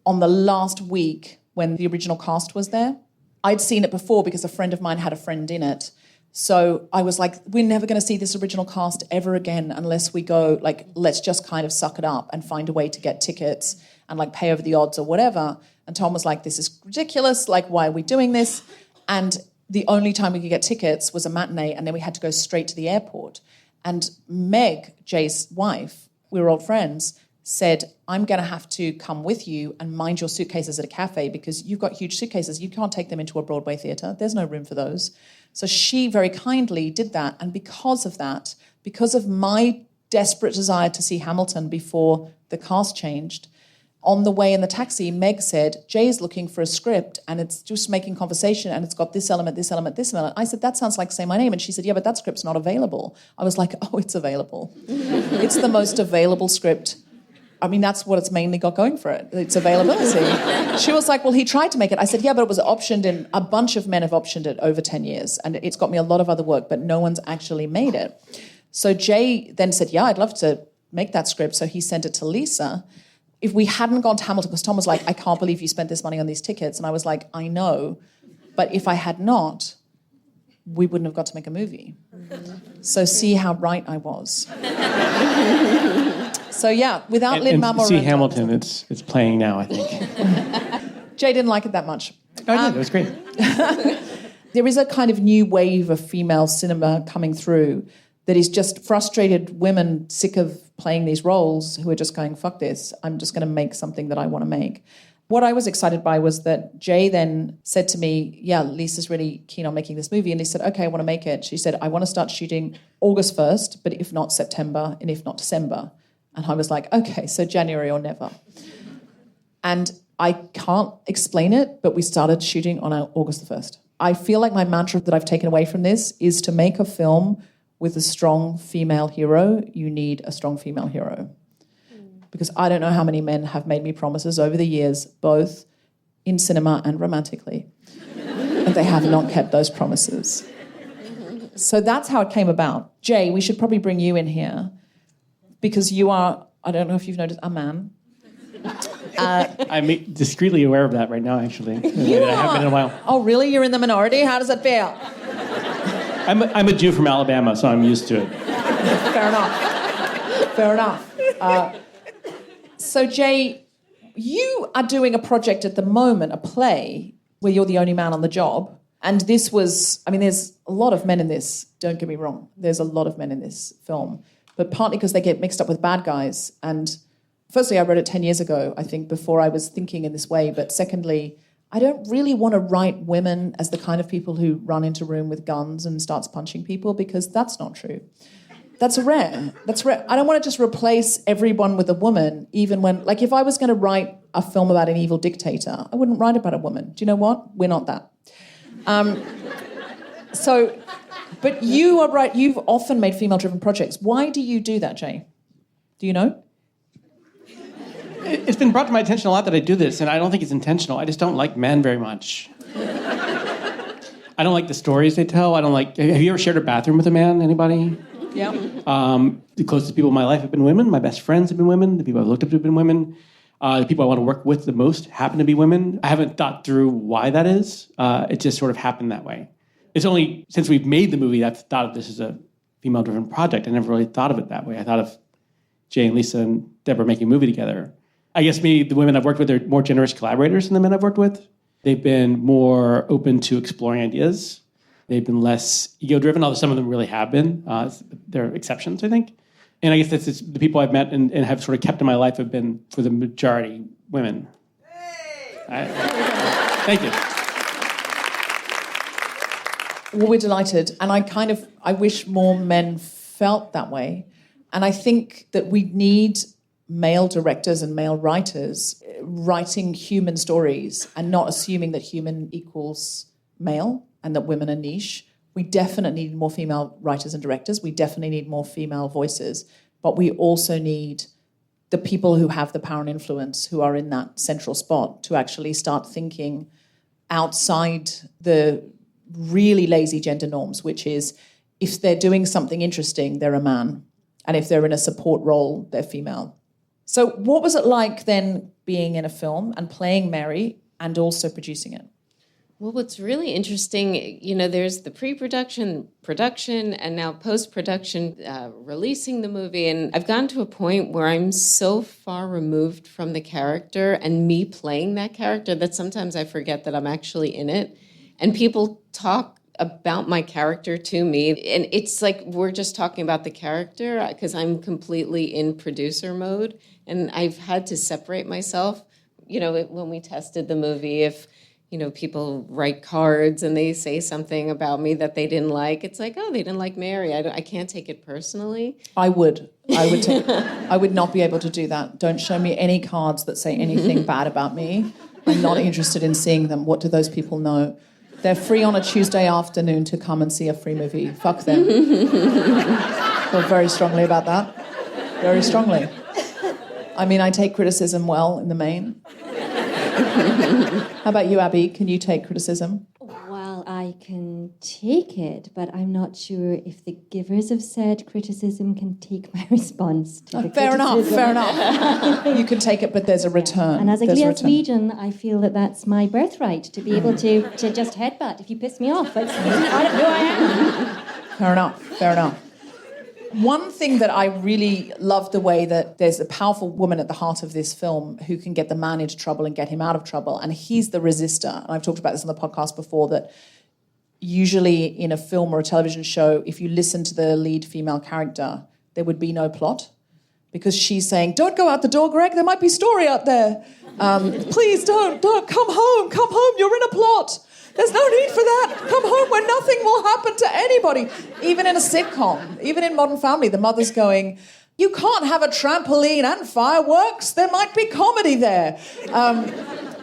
on the last week when the original cast was there. I'd seen it before because a friend of mine had a friend in it. So I was like, we're never going to see this original cast ever again unless we go, like, let's just kind of suck it up and find a way to get tickets and, like, pay over the odds or whatever. And Tom was like, this is ridiculous. Like, why are we doing this? And the only time we could get tickets was a matinee, and then we had to go straight to the airport. And Meg, Jay's wife, we were old friends, said, I'm going to have to come with you and mind your suitcases at a cafe because you've got huge suitcases. You can't take them into a Broadway theatre. There's no room for those. So she very kindly did that. And because of that, because of my desperate desire to see Hamilton before the cast changed, on the way in the taxi, Meg said, Jay's looking for a script and it's just making conversation and it's got this element, this element, this element. I said, that sounds like Say My Name. And she said, yeah, but that script's not available. I was like, oh, it's available. It's the most available script. I mean, that's what it's mainly got going for it. It's availability. She was like, well, he tried to make it. I said, yeah, but it was optioned in, a bunch of men have optioned it over 10 years. And it's got me a lot of other work, but no one's actually made it. So Jay then said, yeah, I'd love to make that script. So he sent it to Lisa. If we hadn't gone to Hamilton, because Tom was like, I can't believe you spent this money on these tickets. And I was like, I know. But if I had not, we wouldn't have got to make a movie. So see how right I was. So yeah, without Lin-Manuel Miranda. See Hamilton, it's playing now, I think. Jay didn't like it that much. I did, it was great. there is a kind of new wave of female cinema coming through that is just frustrated women sick of playing these roles who are just going, fuck this, I'm just going to make something that I want to make. What I was excited by was that Jay then said to me, yeah, Lisa's really keen on making this movie. And he said, okay, I want to make it. She said, I want to start shooting August 1st, but if not September, and if not December. And I was like, okay, so January or never. And I can't explain it, but we started shooting on August the 1st. I feel like my mantra that I've taken away from this is to make a film with a strong female hero, you need a strong female hero. Because I don't know how many men have made me promises over the years, both in cinema and romantically. And they have not kept those promises. So that's how it came about. Jay, we should probably bring you in here because you are, I don't know if you've noticed, a man. I'm discreetly aware of that right now, actually. I haven't been in a while. Oh, really? You're in the minority? How does it feel? I'm a Jew from Alabama, so I'm used to it. Fair enough. Fair enough. So, Jay, you are doing a project at the moment, a play, where you're the only man on the job. And this was, I mean, there's a lot of men in this, don't get me wrong. There's a lot of men in this film. But partly because they get mixed up with bad guys. And firstly, I wrote it 10 years ago, I think, before I was thinking in this way. But secondly, I don't really want to write women as the kind of people who run into a room with guns and starts punching people, because that's not true. That's rare. I don't want to just replace everyone with a woman, even when, like, if I was going to write a film about an evil dictator, I wouldn't write about a woman. Do you know what? We're not that. But you are right. You've often made female-driven projects. Why do you do that, Jay? Do you know? It's been brought to my attention a lot that I do this, and I don't think it's intentional. I just don't like men very much. I don't like the stories they tell. I don't like... Have you ever shared a bathroom with a man? Anybody? Yeah. The closest people in my life have been women. My best friends have been women. The people I've looked up to have been women. The people I want to work with the most happen to be women. I haven't thought through why that is. It just sort of happened that way. It's only since we've made the movie that I've thought of this as a female-driven project. I never really thought of it that way. I thought of Jay and Lisa and Deborah making a movie together. I guess the women I've worked with are more generous collaborators than the men I've worked with. They've been more open to exploring ideas. They've been less ego-driven, although some of them really have been. There are exceptions, I think. And I guess that's the people I've met and have sort of kept in my life have been, for the majority, women. Thank you. Well, we're delighted. And I wish more men felt that way. And I think that we need male directors and male writers writing human stories and not assuming that human equals male and that women are niche. We definitely need more female writers and directors. We definitely need more female voices. But we also need the people who have the power and influence, who are in that central spot, to actually start thinking outside the really lazy gender norms, which is if they're doing something interesting, they're a man. And if they're in a support role, they're female. So what was it like then being in a film and playing Mary and also producing it? Well, what's really interesting, there's the pre-production, production, and now post-production, releasing the movie. And I've gotten to a point where I'm so far removed from the character and me playing that character that sometimes I forget that I'm actually in it. And people talk about my character to me. And it's like we're just talking about the character because I'm completely in producer mode. And I've had to separate myself. When we tested the movie, if people write cards and they say something about me that they didn't like, it's like, oh, they didn't like Mary. I can't take it personally. I would not be able to do that. Don't show me any cards that say anything bad about me. I'm not interested in seeing them. What do those people know? They're free on a Tuesday afternoon to come and see a free movie. Fuck them. Feel very strongly about that. Very strongly. I mean, I take criticism well in the main. How about you, Abbie? Can you take criticism? Well, I can take it, but I'm not sure if the givers of said criticism can take my response to the fair criticism. Fair enough. You can take it, but there's a return. And as a Glaswegian, I feel that that's my birthright, to be able to just headbutt if you piss me off. It's part of who I am. Fair enough. One thing that I really love the way that there's a powerful woman at the heart of this film who can get the man into trouble and get him out of trouble, and he's the resistor. And I've talked about this on the podcast before, that usually in a film or a television show, if you listen to the lead female character, there would be no plot because she's saying, don't go out the door, Greg, there might be story out there. Please don't, come home, you're in a plot. There's no need for that. Come home where nothing will happen to anybody. Even in a sitcom, even in Modern Family, the mother's going, you can't have a trampoline and fireworks. There might be comedy there.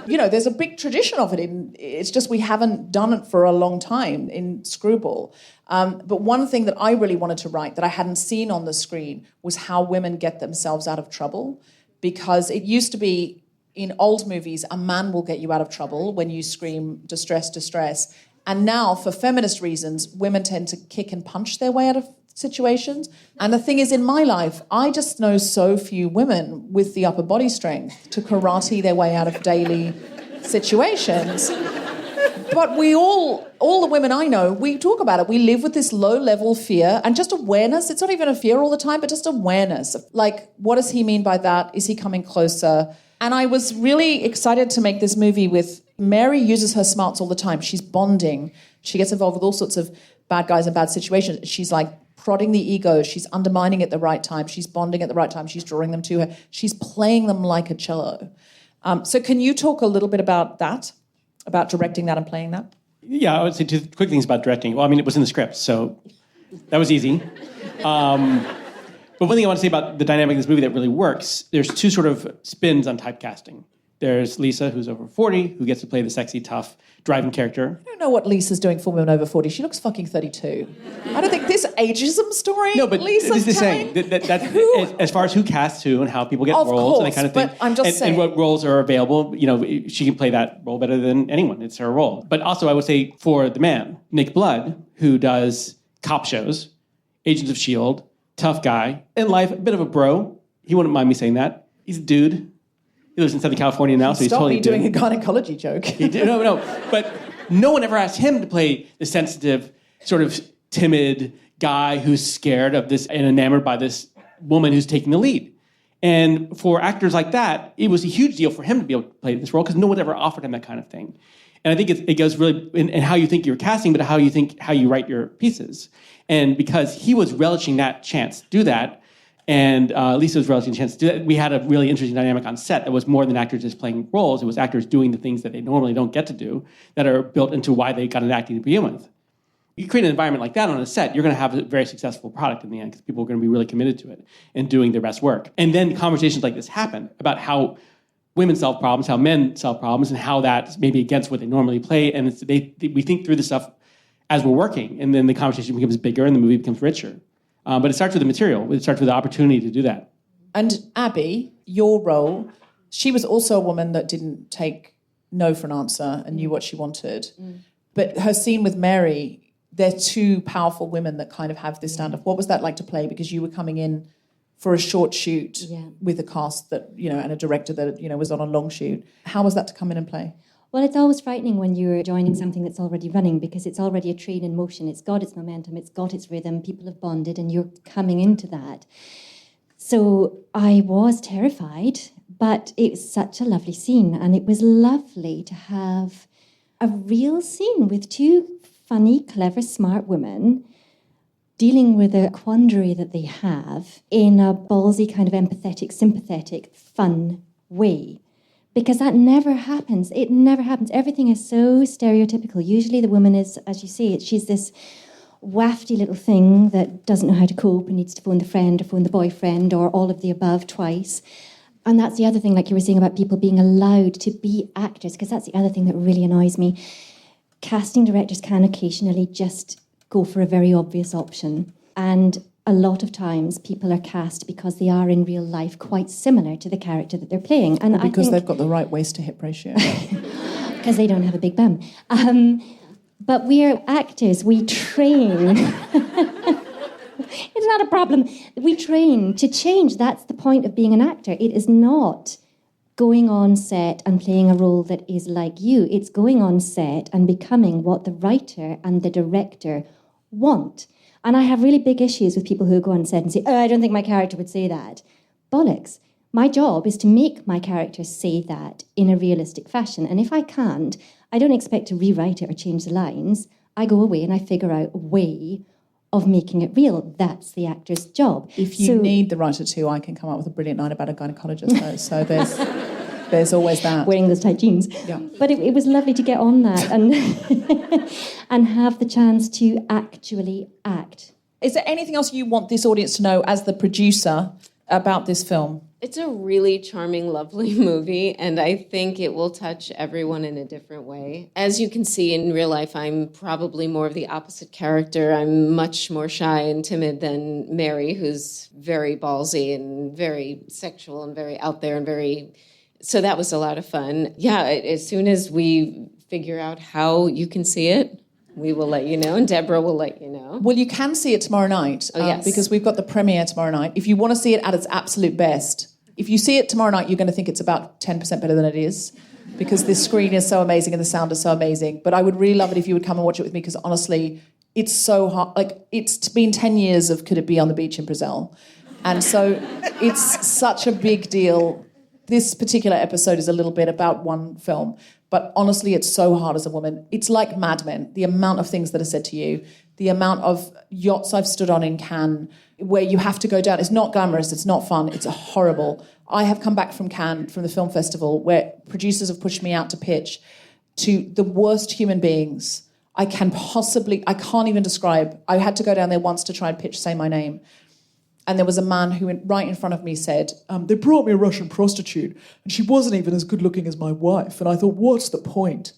There's a big tradition of it. It's just we haven't done it for a long time in Screwball. But one thing that I really wanted to write that I hadn't seen on the screen was how women get themselves out of trouble. Because it used to be, in old movies, a man will get you out of trouble when you scream, distress, distress. And now, for feminist reasons, women tend to kick and punch their way out of situations. And the thing is, in my life, I just know so few women with the upper body strength to karate their way out of daily situations. But we all the women I know, we talk about it. We live with this low-level fear and just awareness. It's not even a fear all the time, but just awareness. Like, what does he mean by that? Is he coming closer? And I was really excited to make this movie with... Mary uses her smarts all the time. She's bonding. She gets involved with all sorts of bad guys and bad situations. She's like prodding the ego. She's undermining at the right time. She's bonding at the right time. She's drawing them to her. She's playing them like a cello. So can you talk a little bit about that, about directing that and playing that? Yeah, I would say two quick things about directing. Well, I mean, it was in the script, so that was easy. But one thing I want to say about the dynamic of this movie that really works, there's two sort of spins on typecasting. There's Lisa, who's over 40, who gets to play the sexy, tough, driving character. I don't know what Lisa's doing for women over 40. She looks fucking 32. I don't think this ageism story. No, but Lisa's this is saying that as far as who casts who and how people get roles and that kind of thing. But I'm just saying. And what roles are available, she can play that role better than anyone. It's her role. But also, I would say for the man, Nick Blood, who does cop shows, Agents of S.H.I.E.L.D., tough guy, in life, a bit of a bro. He wouldn't mind me saying that. He's a dude. He lives in Southern California now, so he's totally Stop me doing a gynecology joke. No. But no one ever asked him to play the sensitive, sort of timid guy who's scared of this and enamored by this woman who's taking the lead. And for actors like that, it was a huge deal for him to be able to play this role because no one ever offered him that kind of thing. And I think it goes really in how you think you're casting, but how you write your pieces. And because he was relishing that chance to do that, and Lisa was relishing the chance to do that, we had a really interesting dynamic on set that was more than actors just playing roles. It was actors doing the things that they normally don't get to do that are built into why they got into acting to begin with. You create an environment like that on a set, you're going to have a very successful product in the end because people are going to be really committed to it and doing their best work. And then conversations like this happen about how women solve problems, how men solve problems, and how that's maybe against what they normally play. And we think through this stuff as we're working, and then the conversation becomes bigger and the movie becomes richer. But it starts with the material. It starts with the opportunity to do that. And Abbie, your role, she was also a woman that didn't take no for an answer and knew what she wanted. But her scene with Mary, they're two powerful women that kind of have this stand-up. What was that like to play? Because you were coming in for a short shoot with a cast that, and a director that, was on a long shoot. How was that to come in and play? Well, it's always frightening when you're joining something that's already running because it's already a train in motion. It's got its momentum, it's got its rhythm, people have bonded, and you're coming into that. So I was terrified, but it was such a lovely scene, and it was lovely to have a real scene with two funny, clever, smart women dealing with a quandary that they have in a ballsy, kind of empathetic, sympathetic, fun way. Because that never happens. It never happens. Everything is so stereotypical. Usually the woman is, as you say, she's this wafty little thing that doesn't know how to cope and needs to phone the friend or phone the boyfriend or all of the above twice. And that's the other thing, like you were saying about people being allowed to be actors, because that's the other thing that really annoys me. Casting directors can occasionally just go for a very obvious option. And a lot of times people are cast because they are in real life quite similar to the character that they're playing. And because they've got the right waist-to-hip ratio. Because they don't have a big bum. But we're actors, we train. It's not a problem. We train to change. That's the point of being an actor. It is not going on set and playing a role that is like you. It's going on set and becoming what the writer and the director want. And I have really big issues with people who go on set and say, I don't think my character would say that. Bollocks. My job is to make my character say that in a realistic fashion. And if I can't, I don't expect to rewrite it or change the lines. I go away and I figure out a way of making it real. That's the actor's job. If you need the writer to, I can come up with a brilliant line about a gynecologist, though. So there's always that. Wearing those tight jeans. Yeah. But it was lovely to get on that and and have the chance to actually act. Is there anything else you want this audience to know as the producer about this film? It's a really charming, lovely movie, and I think it will touch everyone in a different way. As you can see in real life, I'm probably more of the opposite character. I'm much more shy and timid than Mary, who's very ballsy and very sexual and very out there and very... So that was a lot of fun. Yeah, as soon as we figure out how you can see it, we will let you know, and Deborah will let you know. Well, you can see it tomorrow night, yes. Because we've got the premiere tomorrow night. If you want to see it at its absolute best, if you see it tomorrow night, you're going to think it's about 10% better than it is, because this screen is so amazing and the sound is so amazing. But I would really love it if you would come and watch it with me, because honestly, it's so hard. Like, it's been 10 years of Could It Be on the Beach in Brazil? And so it's such a big deal. This particular episode is a little bit about one film, but honestly, it's so hard as a woman. It's like Mad Men, the amount of things that are said to you, the amount of yachts I've stood on in Cannes where you have to go down. It's not glamorous, it's not fun, it's horrible. I have come back from Cannes, from the film festival, where producers have pushed me out to pitch to the worst human beings I can't even describe. I had to go down there once to try and pitch Say My Name. And there was a man who, right in front of me, said, they brought me a Russian prostitute, and she wasn't even as good looking as my wife. And I thought, what's the point?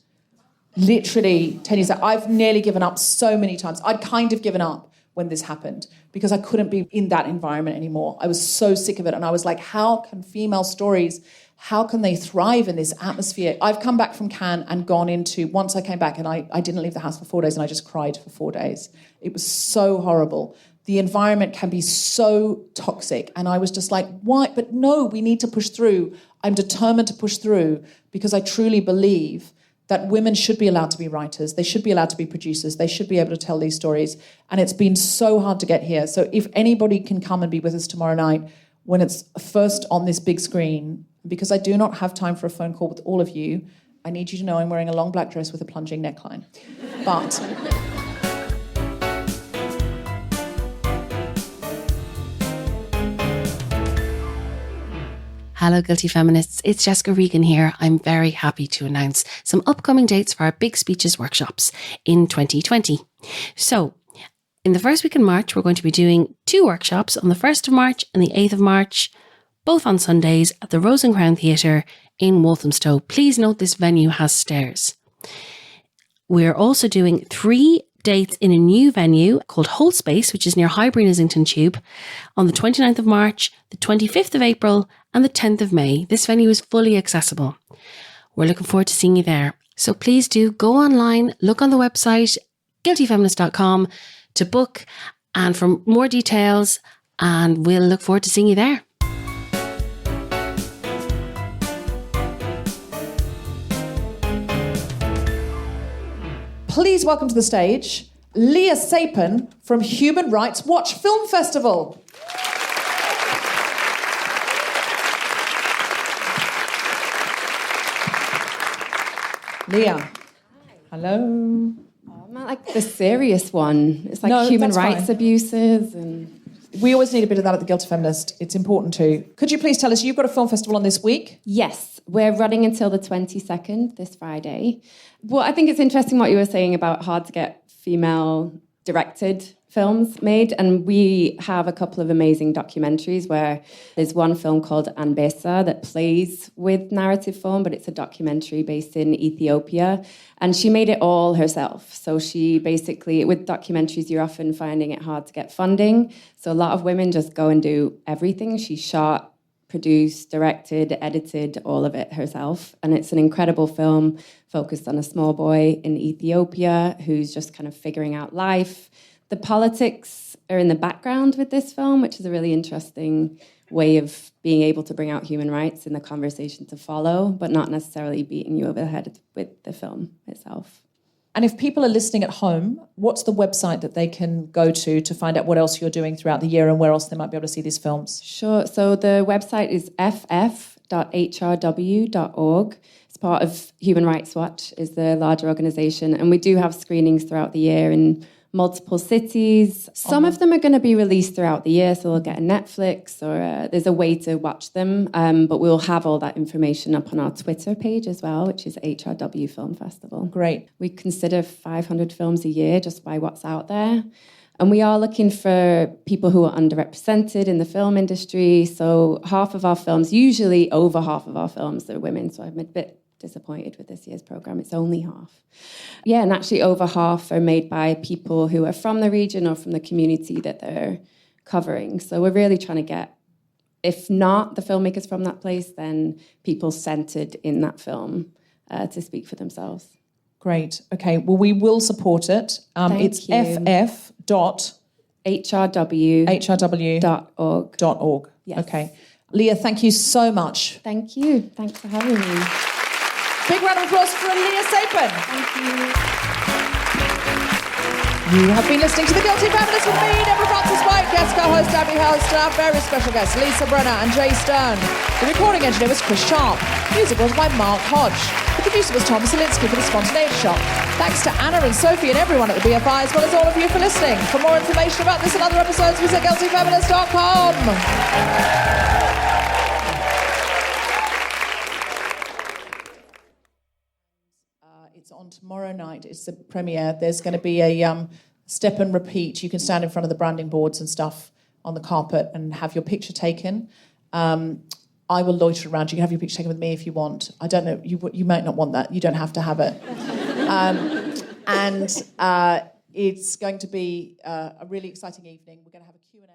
Literally 10 years ago, I've nearly given up so many times. I'd kind of given up when this happened because I couldn't be in that environment anymore. I was so sick of it. And I was like, how can female stories, how can they thrive in this atmosphere? I've come back from Cannes and gone into, once I came back and I didn't leave the house for 4 days and I just cried for 4 days. It was so horrible. The environment can be so toxic. And I was just like, why? But no, we need to push through. I'm determined to push through because I truly believe that women should be allowed to be writers. They should be allowed to be producers. They should be able to tell these stories. And it's been so hard to get here. So if anybody can come and be with us tomorrow night when it's first on this big screen, because I do not have time for a phone call with all of you, I need you to know I'm wearing a long black dress with a plunging neckline. But... Hello, Guilty Feminists. It's Jessica Regan here. I'm very happy to announce some upcoming dates for our Big Speeches workshops in 2020. So, in the first week in March, we're going to be doing 2 workshops on the 1st of March and the 8th of March, both on Sundays at the Rose and Crown Theatre in Walthamstow. Please note this venue has stairs. We're also doing 3 dates in a new venue called Whole Space, which is near Highbury and Islington Tube, on the 29th of March, the 25th of April, and the 10th of May. This venue is fully accessible. We're looking forward to seeing you there. So please do go online, look on the website, guiltyfeminist.com, to book and for more details, and we'll look forward to seeing you there. Please welcome to the stage Leah Sapin from Human Rights Watch Film Festival. Leah, hello. Oh, I'm not like the serious one. It's like human rights abuses and... We always need a bit of that at the Guilty Feminist. It's important too. Could you please tell us, you've got a film festival on this week? Yes, we're running until the 22nd, this Friday. Well, I think it's interesting what you were saying about hard to get female-directed films made, and we have a couple of amazing documentaries where there's one film called Anbesa that plays with narrative form, but it's a documentary based in Ethiopia, and she made it all herself. So she basically, with documentaries, you're often finding it hard to get funding, so a lot of women just go and do everything. She shot, produced, directed, edited, all of it herself, and it's an incredible film focused on a small boy in Ethiopia who's just kind of figuring out life. The politics are in the background with this film, which is a really interesting way of being able to bring out human rights in the conversation to follow, but not necessarily beating you over the head with the film itself. And if people are listening at home, what's the website that they can go to find out what else you're doing throughout the year and where else they might be able to see these films? Sure. So the website is ff.hrw.org. It's part of Human Rights Watch, is the larger organisation, and we do have screenings throughout the year in multiple cities. Some of them are going to be released throughout the year, so they'll get a Netflix or there's a way to watch them, but we'll have all that information up on our Twitter page as well, which is HRW Film Festival. Great. We consider 500 films a year just by what's out there. And we are looking for people who are underrepresented in the film industry. So half of our films, usually over half of our films, are women. So I'm a bit disappointed with this year's programme. It's only half. Yeah, and actually over half are made by people who are from the region or from the community that they're covering. So we're really trying to get, if not the filmmakers from that place, then people centred in that film to speak for themselves. Great. Okay. Well, we will support it. It's ff.hrw.org. Yes. Okay. Leah, thank you so much. Thank you. Thanks for having me. Big round of applause for Leah Sapin. Thank you. You have been listening to The Guilty Feminist with me, Deborah Frances-White, guest co-host Abbie Hirst, and our very special guests, Lisa Brenner and Jay Stern. The recording engineer was Chris Sharp. Music was by Mark Hodge. The producer was Tom Salinsky for The Spontaneity Shop. Thanks to Anna and Sophie and everyone at the BFI, as well as all of you for listening. For more information about this and other episodes, visit guiltyfeminist.com. It's on tomorrow night. It's the premiere. There's going to be a step and repeat. You can stand in front of the branding boards and stuff on the carpet and have your picture taken. I will loiter around. You can have your picture taken with me if you want. I don't know. You might not want that. You don't have to have it. And it's going to be a really exciting evening. We're going to have a Q&A.